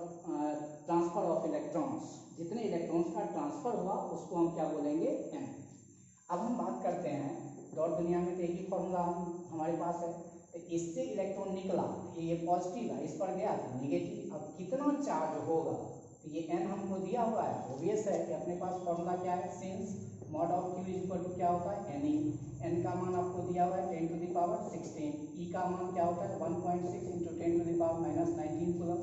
transfer of electrons, जितने इलेक्ट्रॉन्स का ट्रांसफर हुआ उसको हम क्या बोलेंगे, एन। अब हम बात करते हैं, दौड़ दुनिया में तो एक ही फॉर्मूला हमारे पास है। तो इससे इलेक्ट्रॉन निकला, ये पॉजिटिव है, इस पर गया तो निगेटिव। अब कितना चार्ज होगा, तो ये एन हमको दिया हुआ है। ऑब्वियस है कि अपने पास फॉर्मूला क्या है, since mod of Q is equal to क्या होता है, एन ई। एन का मान आपको दिया हुआ है 10⁻16, ई का मान क्या होता है 1.6 × 10⁻−19 कूलम।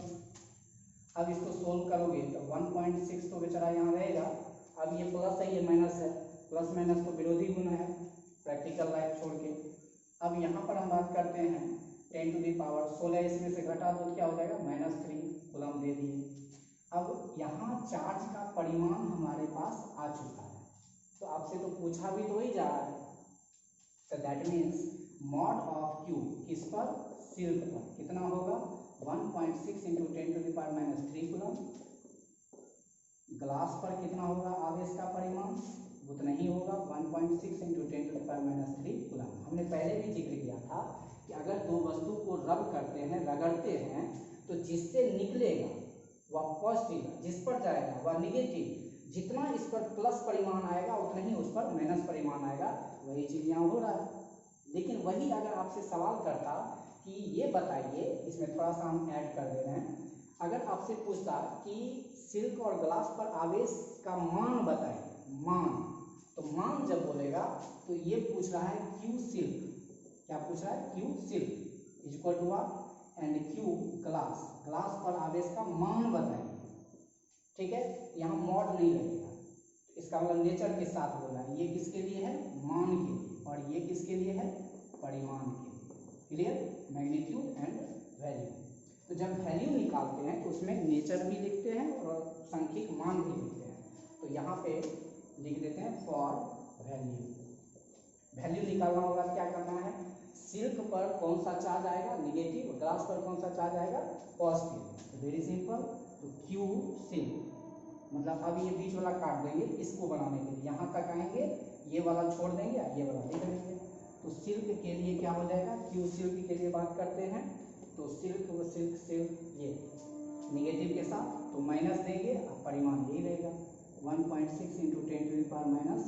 अब इसको सोल्व करोगे तो 1.6 तो बेचारा यहाँ रहेगा। अब ये प्लस है, ये माइनस है, प्लस माइनस तो विरोधी गुण है प्रैक्टिकल लाइफ छोड़ के। अब यहाँ पर हम बात करते हैं 10⁻16, इसमें से घटा दो क्या हो जाएगा, -3 कूलम दे दिए। अब यहाँ चार्ज का परिमाण हमारे पास आ चुका है, तो आपसे तो पूछा भी तो ही जा रहा है। तो that means mod of Q किस पर, सिल्क पर, कितना होगा 1.6 × 10⁻³ कूलम। ग्लास पर कितना होगा आवेश का परिमाण, उतना ही होगा 1.6 × 10⁻³ कूलम। हमने पहले भी जिक्र किया था कि अगर दो वस्तु को रब करते हैं, रगड़ते हैं, तो जिससे निकलेगा वह पॉजिटिव, जिस पर जाएगा वह निगेटिव। जितना इस पर प्लस परिमाण आएगा उतना ही उस पर माइनस परिमाण आएगा। वही चीज यहाँ हो रहा है। लेकिन वही अगर आपसे सवाल करता कि ये बताइए, इसमें थोड़ा सा हम ऐड कर दे रहे हैं, अगर आपसे पूछता कि सिल्क और ग्लास पर आवेश का मान बताइए, मान, तो मान जब बोलेगा तो ये पूछ रहा है क्यू सिल्क, क्या पूछ रहा है, Q silk is equal to what, and Q glass, glass पर आवेश का मान बताइए, ठीक है। यहाँ मॉड नहीं लगेगा, इसका मतलब नेचर के साथ बोला है। ये किसके लिए है, मान के लिए, और ये किसके लिए है, परिमाण के लिए। Clear, magnitude and value. तो जब वैल्यू निकालते हैं तो उसमें नेचर भी लिखते हैं और सांख्यिक मान भी लिखते हैं। तो यहाँ पे लिख देते हैं फॉर वैल्यू। वैल्यू निकालना होगा, क्या करना है, सिल्क पर कौन सा चार्ज आएगा, निगेटिव, ग्लास पर कौन सा चार्ज आएगा, पॉजिटिव। Very simple. तो क्यू सिल्क, मतलब अब ये बीच वाला काट देंगे इसको बनाने के लिए, यहाँ तक आएंगे, ये वाला छोड़ देंगे, ये वाला लिख देंगे। तो सिल्क के लिए क्या हो जाएगा, क्यू सिल्क के लिए बात करते हैं तो सिल्क वो सिल्क सिल्क ये निगेटिव के साथ तो माइनस देंगे, अब परिमाण यही रहेगा 1.6 इंटू 10⁻³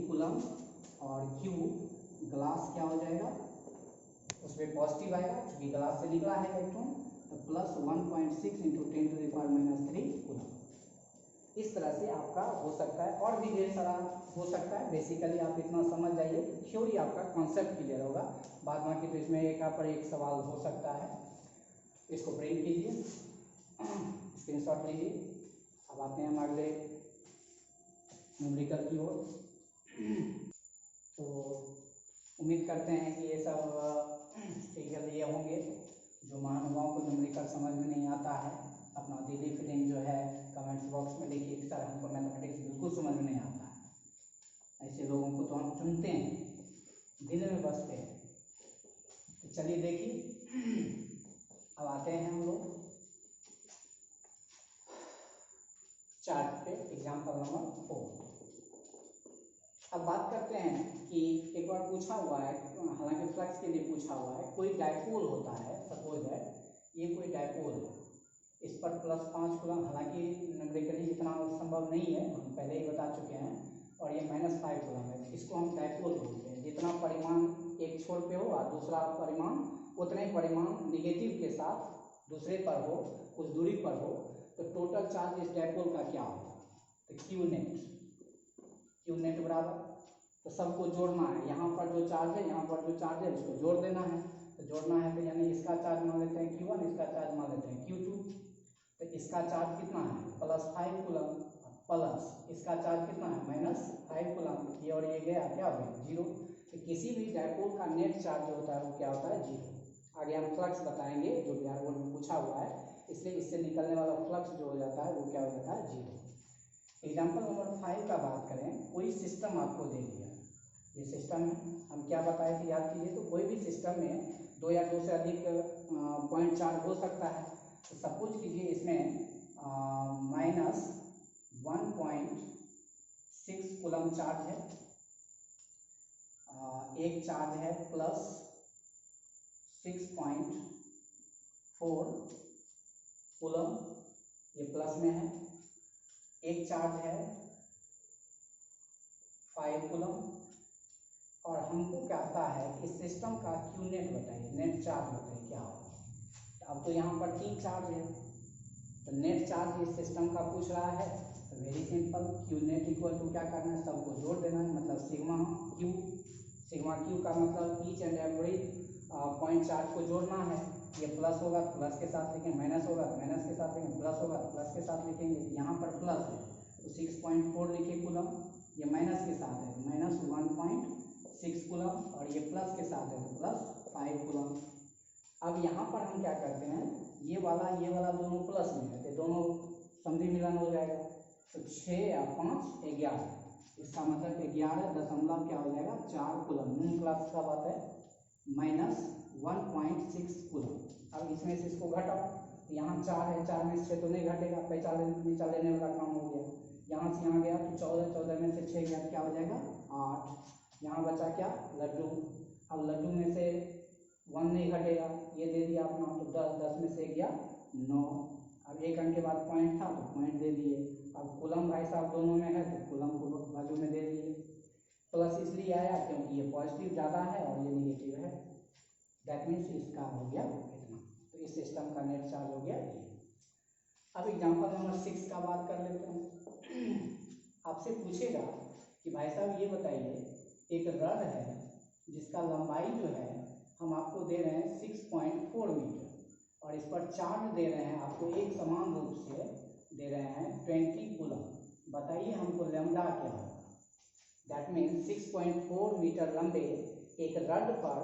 कूलम। और Q ग्लास क्या हो जाएगा, उसमें पॉजिटिव आएगा क्योंकि ग्लास से निकला है इलेक्ट्रॉन, तो प्लस 1.6 इंटू 10⁻³ कूलम। इस तरह से आपका हो सकता है, और भी ढेर सारा हो सकता है। बेसिकली आप इतना समझ जाइए, थ्योरी आपका कॉन्सेप्ट क्लियर होगा। बाद बाकी तो इसमें एक पर एक सवाल हो सकता है। इसको प्रिंट कीजिए, स्क्रीनशॉट लीजिए। अब आते हैं हम अगले न्यूमेरिकल की ओर। तो उम्मीद करते हैं कि ये सब फिगर ये होंगे जो महानुभावों को न्यूमेरिकल समझ में नहीं आता है, अपना दिली फीलिंग जो है कमेंट्स बॉक्स में लिखिए कि सर हमको मैथमेटिक्स बिल्कुल समझ में नहीं आता है। ऐसे लोगों को तो हम चुनते हैं, दिल में बसते हैं। तो चलिए देखिए, अब आते हैं हम लोग चार्ट पे, एग्जाम्पल नंबर 4। अब बात करते हैं कि एक बार पूछा हुआ है, हालांकि फ्लक्स के लिए पूछा हुआ है, कोई डायपोल होता है, सपोज दैट ये कोई डायपोल है, इस पर +5 कूलम, हालांकि न्यूमेरिकली इतना संभव नहीं है, हम पहले ही बता चुके हैं, और ये -5 कूलम है। इसको हम डायपोल बोलते हैं। जितना परिमाण एक छोर पे हो और दूसरा परिमाण उतने परिमाण निगेटिव के साथ दूसरे पर हो, कुछ दूरी पर हो, तो टोटल चार्ज इस डायपोल का क्या होगा, तो Q नेट बराबर, तो सबको जोड़ना है। यहाँ पर जो चार्ज है, यहाँ पर जो चार्ज है, उसको जोड़ देना है। तो जोड़ना है तो यानी इसका चार्ज मान लेते हैं Q1, इसका चार्ज मान लेते हैं Q2। तो इसका चार्ज कितना है, +5 कूलम, प्लस इसका चार्ज कितना है, -5 कूलम। ये और ये गया, क्या हो गया, 0। तो किसी भी डायपोल का नेट चार्ज जो होता है वो क्या होता है, 0। आगे हम फ्लक्स बताएंगे जो बिहार बोर्ड में पूछा हुआ है, इसलिए इससे निकलने वाला फ्लक्स जो हो जाता है वो क्या हो जाता है, 0। एग्जाम्पल नंबर 5 का बात करें, कोई सिस्टम आपको दे दिया, ये सिस्टम है, हम क्या बताए थे याद कीजिए। तो कोई भी सिस्टम में 2 या 2 से अधिक पॉइंट चार्ज हो सकता है। तो सपोज कीजिए इसमें -1.6 कूलम चार्ज है, एक चार्ज है +6.4 कूलम, ये प्लस में है। एक चार्ज है 5 कूलम, और हमको कहता है कि इस सिस्टम का Q नेट बताइए, नेट चार्ज बताइए क्या होगा। अब तो यहाँ पर 3 चार्ज है, तो नेट चार्ज इस सिस्टम का पूछ रहा है। तो very simple, Q net equal to क्या करना है, सबको जोड़ देना है, मतलब सिग्मा Q का मतलब each and every point charge को जोड़ना है। ये प्लस होगा तो प्लस के साथ लिखेंगे, माइनस होगा तो माइनस के साथ लिखेंगे, प्लस होगा तो प्लस के साथ लिखेंगे। यहाँ पर प्लस है तो 6.4 लिखे कूलम, ये माइनस के साथ है -1.6 कूलम, और ये प्लस के साथ है तो +5 कूलम। अब यहाँ पर हम क्या करते हैं, ये वाला दोनों प्लस में है, तो दोनों समधि मिलन हो जाएगा। तो 6 या 5 11, इसका मतलब 11 क्या हो जाएगा, 4 कूलम। नून क्लास का बात है, -1.6 कूलम। अब इसमें से इसको घटाओ, तो यहाँ 4 है, 4 में से 6 तो नहीं घटेगा, पहचान लेने वाला काम हो गया। यहाँ से यहाँ गया तो 14 में से 6 गया, क्या हो जाएगा 8। यहाँ बचा क्या, लड्डू। अब लड्डू में से 1 नहीं घटेगा, ये दे दिया अपना, तो 10 में से गया 9। अब एक अंक के बाद पॉइंट था तो पॉइंट दे दिए। अब कूलम भाई साहब दोनों में है तो कूलम को बाजू में दे दिए। प्लस इसलिए आया क्योंकि ये पॉजिटिव ज़्यादा है और ये निगेटिव है, दैट मीन्स इसका हो गया इतना। तो इस सिस्टम का नेट चार्ज हो गया ये। अब एग्जाम्पल नंबर 6 का बात कर लेते हैं। आपसे पूछेगा कि भाई साहब ये बताइए, एक रड है जिसका लंबाई जो है हम आपको दे रहे हैं 6.4 मीटर, और इस पर चार्ज दे रहे हैं आपको एक समान रूप से दे रहे हैं 20 कूलम। बताइए हमको लैम्डा क्या होगा। दैट मीन्स 6.4 मीटर लंबे एक रड पर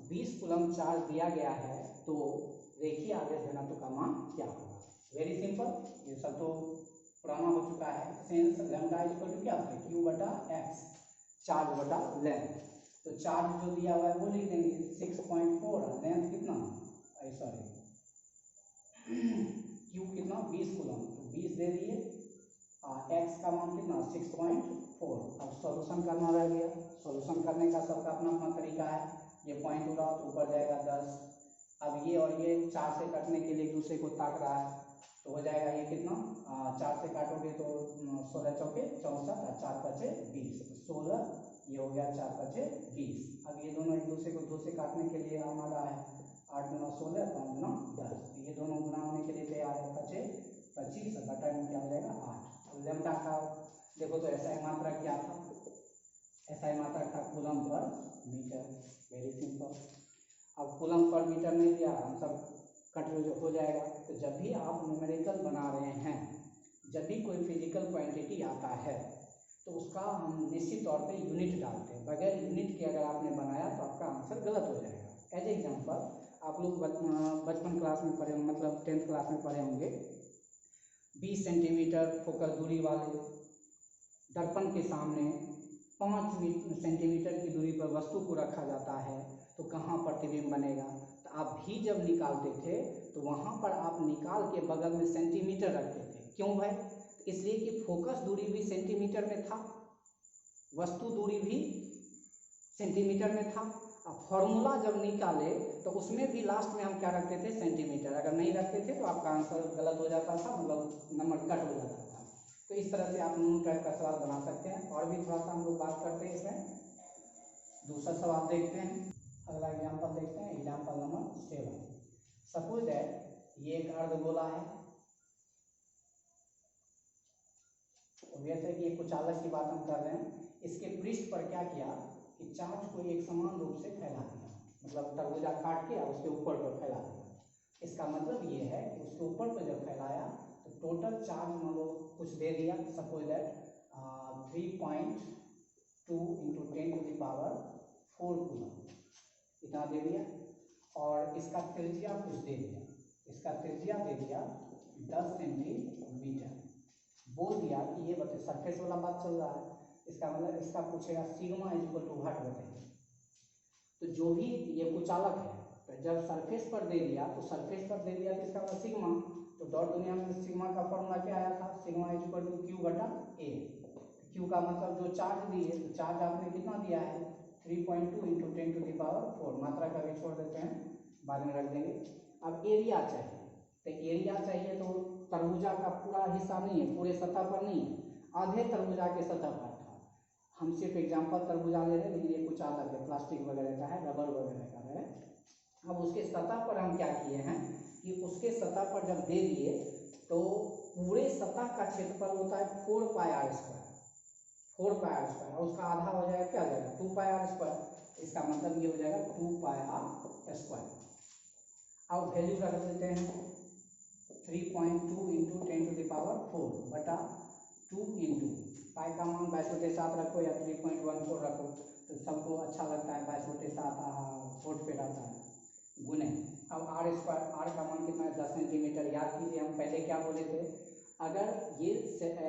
20 कूलम चार्ज दिया गया है, तो रेखीय आवेश घनत्व का मान क्या होगा। वेरी सिंपल, ये सब तो पुराना हो चुका है। सेंस लैम्डा इक्वल टू क्या होता है, Q/x, चार्ज बटा लेंथ। तो चार्ज जो दिया हुआ है वो लिख देंगे 6.4, लेंथ कितना, सॉरी Q कितना 20 कूलम, तो 20 दे दिए, x का मान कितना 6.4। अब सॉल्यूशन करना रह गया, सॉल्यूशन करने का सबका अपना अपना तरीका है। ये पॉइंट उड़ा तो ऊपर जाएगा 10, अब ये और ये 4 से काटने के लिए एक दूसरे को ताक रहा है, तो हो जाएगा ये कितना, 4 से काटोगे तो 16 चौके 64 और 4 पचे 20, 16 ये हो गया 4 पचे 20। अब ये दोनों एक दूसरे को 2 से काटने के लिए हम आ रहा है 8 गुना 16 5 गुना 10, ये दोनों गुना होने के लिए तैयार है, पचे 25 बटा में क्या हो जाएगा 8। अब लैम्डा का देखो तो ऐसा मात्रक क्या था, ऐसा मात्रक था कूलम पर मीटर, वेरी सिंपल। अब कूलम पर मीटर नहीं दिया, हम सब कट हो जाएगा। तो जब भी आप न्यूमेरिकल बना रहे हैं, जब भी कोई फिजिकल क्वांटिटी आता है तो उसका हम निश्चित तौर पे यूनिट डालते हैं, बगैर यूनिट के अगर आपने बनाया तो आपका आंसर गलत हो जाएगा। एज एग्जांपल आप लोग बचपन क्लास में पढ़े, मतलब 10th क्लास में पढ़े होंगे, 20 सेंटीमीटर फोकस दूरी वाले दर्पण के सामने 5 सेंटीमीटर की दूरी पर वस्तु को रखा जाता है तो कहाँ प्रतिबिंब बनेगा। तो आप भी जब निकालते थे तो वहाँ पर आप निकाल के बगल में सेंटीमीटर रखते थे, क्यों भाई? इसलिए कि फोकस दूरी भी सेंटीमीटर में था, वस्तु दूरी भी सेंटीमीटर में था। अब फॉर्मूला जब निकाले तो उसमें भी लास्ट में हम क्या रखते थे, सेंटीमीटर। अगर नहीं रखते थे तो आपका आंसर गलत हो जाता था, मतलब नंबर कट हो जाता था। तो इस तरह से आप न्यू टाइप का सवाल बना सकते हैं। और भी थोड़ा सा हम लोग बात करते हैं इसमें, दूसरा सवाल देखते हैं। अगला एग्जाम्पल देखते हैं, एग्जाम्पल नंबर 7। सपोज दैट ये एक अर्धगोला है, वैसे कि ये कुचालक की बात हम कर रहे हैं। इसके पृष्ठ पर क्या किया कि चार्ज को एक समान रूप से फैला दिया, मतलब तरबूजा काट के उसके ऊपर पर फैला दिया। इसका मतलब ये है कि उसके ऊपर पर जब फैलाया तो टोटल चार्ज मान लो कुछ दे दिया, सपोज दैट 3.2 × 10⁴ कूलम, इतना दे दिया। और इसका त्रिज्या कुछ दे दिया, इसका त्रिज्या दे दिया 10 सेंटीमीटर। बोल दिया कि ये बता, सरफेस वाला बात चल रहा है, इसका मतलब इसका पूछेगा सिग्मा = व्हाट बताइए। तो जो भी ये कुचालक है, तो जब सरफेस पर दे दिया तो सरफेस पर दे दिया तो इसका मतलब सिग्मा। तो दौड़ दुनिया में सिग्मा का फॉर्मूला क्या आया था, सिग्मा = Q/A। Q का मतलब जो चार्ज दिए, तो चार्ज आपने कितना दिया है 3.2 × 10⁴। मात्रा का भी छोड़ देते हैं, बाद में रख देंगे। अब एरिया चाहिए, तो एरिया चाहिए तो तरबूजा का पूरा हिस्सा नहीं है, पूरे सतह पर नहीं है, आधे तरबूजा के सतह पर था। हम सिर्फ एग्जाम्पल तरबूजा ले रहे हैं, लेकिन ये कुछ अलग है, प्लास्टिक वगैरह का है, रबर वगैरह का है। अब उसके सतह पर हम क्या किए हैं कि उसके सतह पर जब दे दिए तो पूरे सतह का क्षेत्रफल होता है 4πr², 4πr², और उसका आधा हो जाएगा क्या हो जाएगा 2πr²। इसका मतलब ये हो जाएगा 2πr²। अब वैल्यू रख देते हैं 3.2 × 10⁴ बटा 2 × पाई का मान 22/7 रखो या 3.14 रखो, तो सबको अच्छा लगता है 22/7 फोर्थ पे रहता है, गुने। अब r², r का मान कितना है 10 सेंटीमीटर। याद कीजिए हम पहले क्या बोले थे, अगर ये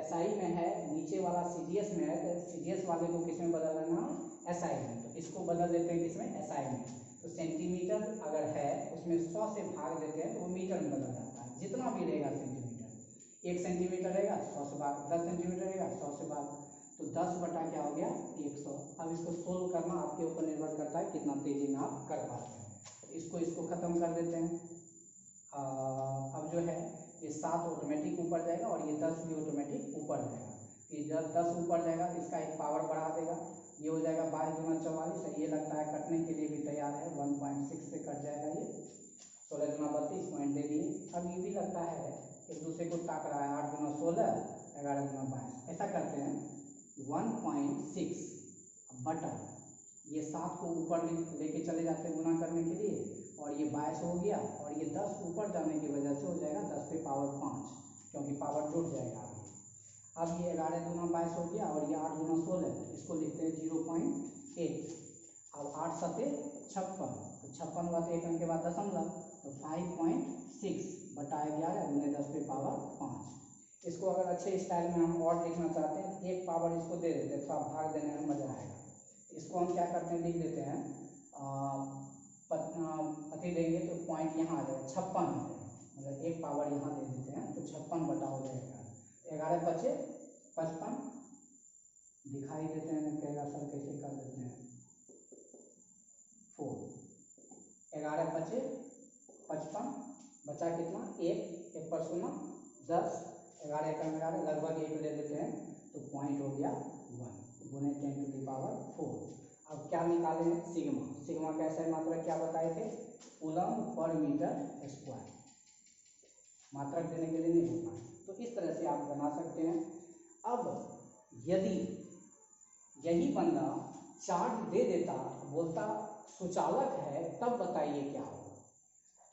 SI में है, नीचे वाला CGS में है, तो CGS वाले को किस में बदल देना, SI में। तो इसको बदल देते हैं किसमें, SI में। तो सेंटीमीटर अगर है उसमें 100 से भाग देते हैं तो वो मीटर में बदल जाता है, जितना भी रहेगा सेंटीमीटर। 1 सेंटीमीटर रहेगा 100 से भाग, 10 सेंटीमीटर रहेगा 100 से भाग, तो 10 बटा क्या हो गया 100। अब इसको सोल्व करना आपके ऊपर निर्भर करता है कितना तेजी में आप कर पाते हैं। इसको खत्म कर देते हैं। अब जो है ये 7 ऑटोमेटिक ऊपर जाएगा और ये 10 भी ऑटोमेटिक ऊपर जाएगा। ये जब 10 ऊपर जाएगा तो इसका एक पावर बढ़ा देगा, ये हो जाएगा 22 × 44। ये लगता है कटने के लिए भी तैयार है, 1.6 से कट जाएगा ये। 16 × 32 पॉइंट दे दिए। अब ये भी लगता है एक दूसरे को ताक रहा है, 8 × 16 11 × 22। ऐसा करते हैं 1.6 बटा ये 7 को ऊपर लेके चले जाते हैं गुना करने के लिए, और ये 22 हो गया, और ये 10 ऊपर जाने की वजह से हो जाएगा 10⁵ क्योंकि पावर जुड़ जाएगा आगे। अब ये 11 × 22 हो गया, और ये 8 × 16, इसको लिखते हैं 0.8। अब 8 × 7 = 56, तो 56 बात 1 अंक के बाद दशमलव, तो 5.6 बटा 11 गुने 10⁵ इसको अगर अच्छे स्टाइल में हम और देखना चाहते हैं, एक पावर इसको दे देते हैं, थोड़ा भाग देने में मजा आएगा। इसको हम क्या करते हैं, लिख देते हैं अति देंगे तो पॉइंट यहाँ आ जाएगा 56, मतलब एक पावर यहाँ दे देते हैं तो 56 बटा हो जाएगा 11 × 5 = 55। दिखाई देते हैं, कहेगा सर कैसे कर देते हैं 4, 11 × 5 = ऊपर 0, 10, 11 एकम 11, लगभग 1 ले लेते हैं तो पॉइंट हो गया 1 गुने 10⁴। अब क्या निकाले हैं, सिग्मा। सिग्मा कैसा है मात्रक क्या बताए थे, कूलम पर मीटर स्क्वायर। मात्रक देने के लिए नहीं होता है, तो इस तरह से आप बना सकते हैं। अब यदि यही बंदा चार्ज दे देता, बोलता सुचालक है, तब बताइए क्या होगा।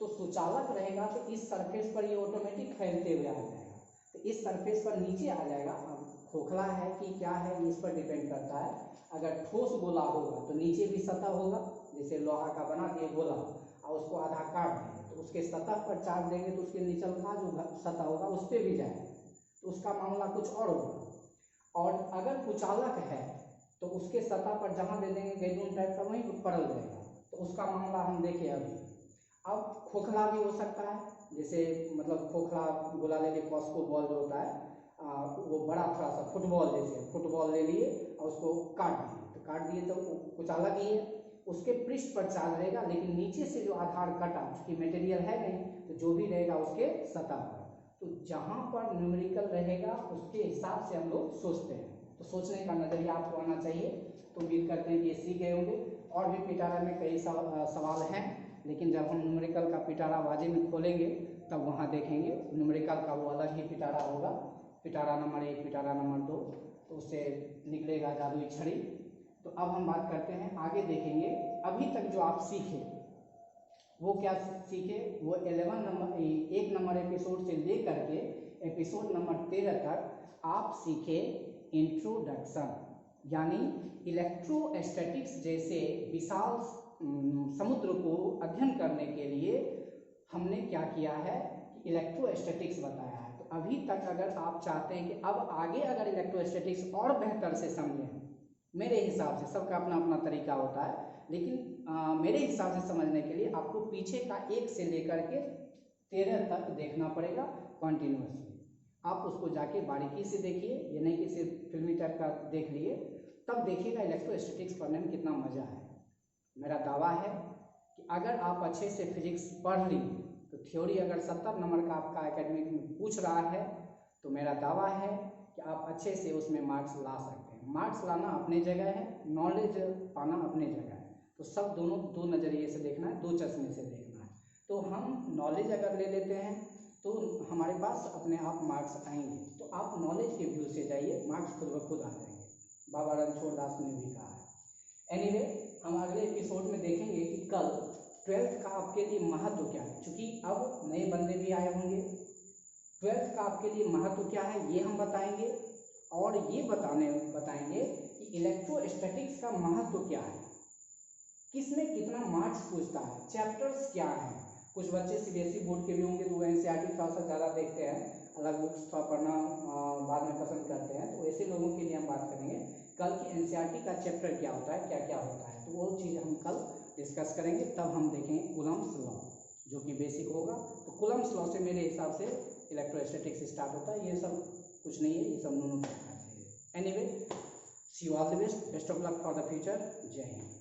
तो सुचालक रहेगा तो इस सरफेस पर ये ऑटोमेटिक फैलते हुए आ जाएगा, तो इस सरफेस पर नीचे आ जाएगा। अब खोखला है कि क्या है इस पर डिपेंड करता है। अगर ठोस गोला होगा तो नीचे भी सतह होगा, जैसे लोहा का बना दिए गोला और उसको आधा काट देंगे तो उसके सतह पर चार्ज देंगे तो उसके नीचे का जो सतह होगा उस पर भी जाएगा, तो उसका मामला कुछ और होगा। और अगर कुचालक है तो उसके सतह पर जहाँ दे देंगे गैलून टाइप का वहीं पड़ल रहेगा, तो उसका मामला हम देखें अभी। अब खोखला भी हो सकता है, जैसे मतलब खोखला गोला ले लिए, कॉस्को बॉल जो होता है वो बड़ा थोड़ा सा फुटबॉल जैसे, फुटबॉल ले लिए और उसको काट दिए, तो काट दिए तो कुचालक ही है, उसके पृष्ठ पर चार्ज रहेगा, लेकिन नीचे से जो आधार कटा उसकी मटेरियल है नहीं, तो जो भी रहेगा उसके सतह पर, तो जहाँ पर न्यूमेरिकल रहेगा उसके हिसाब से हम लोग सोचते हैं। तो सोचने का नजरिया आपको आना चाहिए। तो उम्मीद करते हैं कि ये सीख गए होंगे। और भी पिटारा में कई सवाल हैं, लेकिन जब हम न्यूमेरिकल का पिटाराबाजी में खोलेंगे तब वहाँ देखेंगे न्यूमेरिकल का वो अलग ही पिटारा होगा, पिटारा नंबर 1, पिटारा नंबर 2, तो उससे निकलेगा जादुई छड़ी। तो अब हम बात करते हैं, आगे देखेंगे। अभी तक जो आप सीखे वो क्या सीखे, वो 1 नंबर एपिसोड से लेकर के एपिसोड नंबर 13 तक आप सीखे इंट्रोडक्शन, यानी इलेक्ट्रोस्टैटिक्स जैसे विशाल समुद्र को अध्ययन करने के लिए हमने क्या किया है, इलेक्ट्रोस्टैटिक्स बताया है। तो अभी तक अगर आप चाहते हैं कि अब आगे अगर इलेक्ट्रोस्टैटिक्स और बेहतर से समझें, मेरे हिसाब से सबका अपना अपना तरीका होता है, लेकिन मेरे हिसाब से समझने के लिए आपको पीछे का 1 से लेकर के 13 तक देखना पड़ेगा कंटिन्यूअसली। आप उसको जाके बारीकी से देखिए, ये नहीं कि सिर्फ फिल्मी टाइप का देख लिए, तब देखिएगा इलेक्ट्रोस्टैटिक्स पढ़ने में कितना मजा है। मेरा दावा है कि अगर आप अच्छे से फिजिक्स पढ़ ली तो थ्योरी अगर 70 नंबर का आपका एकेडमिक में पूछ रहा है तो मेरा दावा है कि आप अच्छे से उसमें मार्क्स ला सकते हैं। मार्क्स लाना अपने जगह है, नॉलेज पाना अपने जगह है, तो सब दोनों दो नज़रिए से देखना है, 2 चश्मे से देखना है। तो हम नॉलेज अगर ले लेते हैं तो हमारे पास अपने आप मार्क्स आएंगे, तो आप नॉलेज के व्यू से जाइए, मार्क्स खुद ब खुद आ जाएंगे। बाबा रणछोड़ दास ने भी कहा है। एनीवे, हम अगले एपिसोड में देखेंगे कि कल 12th का आपके लिए महत्व क्या है, क्योंकि अब नए बंदे भी आए होंगे। 12th का आपके लिए महत्व क्या है ये हम बताएंगे, और ये बताएंगे कि इलेक्ट्रोस्टैटिक्स का महत्व क्या है, किसमें कितना मार्क्स पूछता है, चैप्टर्स क्या हैं। कुछ बच्चे सीबीएसई बोर्ड के भी होंगे तो वो एनसीईआरटी थोड़ा सा ज़्यादा देखते हैं, अलग बुक्स थोड़ा पढ़ना बाद में पसंद करते हैं, तो ऐसे लोगों के लिए हम बात करेंगे कल की एनसीईआरटी का चैप्टर क्या होता है, क्या क्या होता है, तो वो चीज़ हम कल डिस्कस करेंगे। तब हम देखेंगे कूलम्स लॉ, जो कि बेसिक होगा। तो कूलम्स लॉ से मेरे हिसाब से इलेक्ट्रोस्टैटिक्स स्टार्ट होता है, ये सब कुछ नहीं है, ये सब दोनों देखना चाहिए। Anyway, see you all the best of luck for the future. जय हिंद।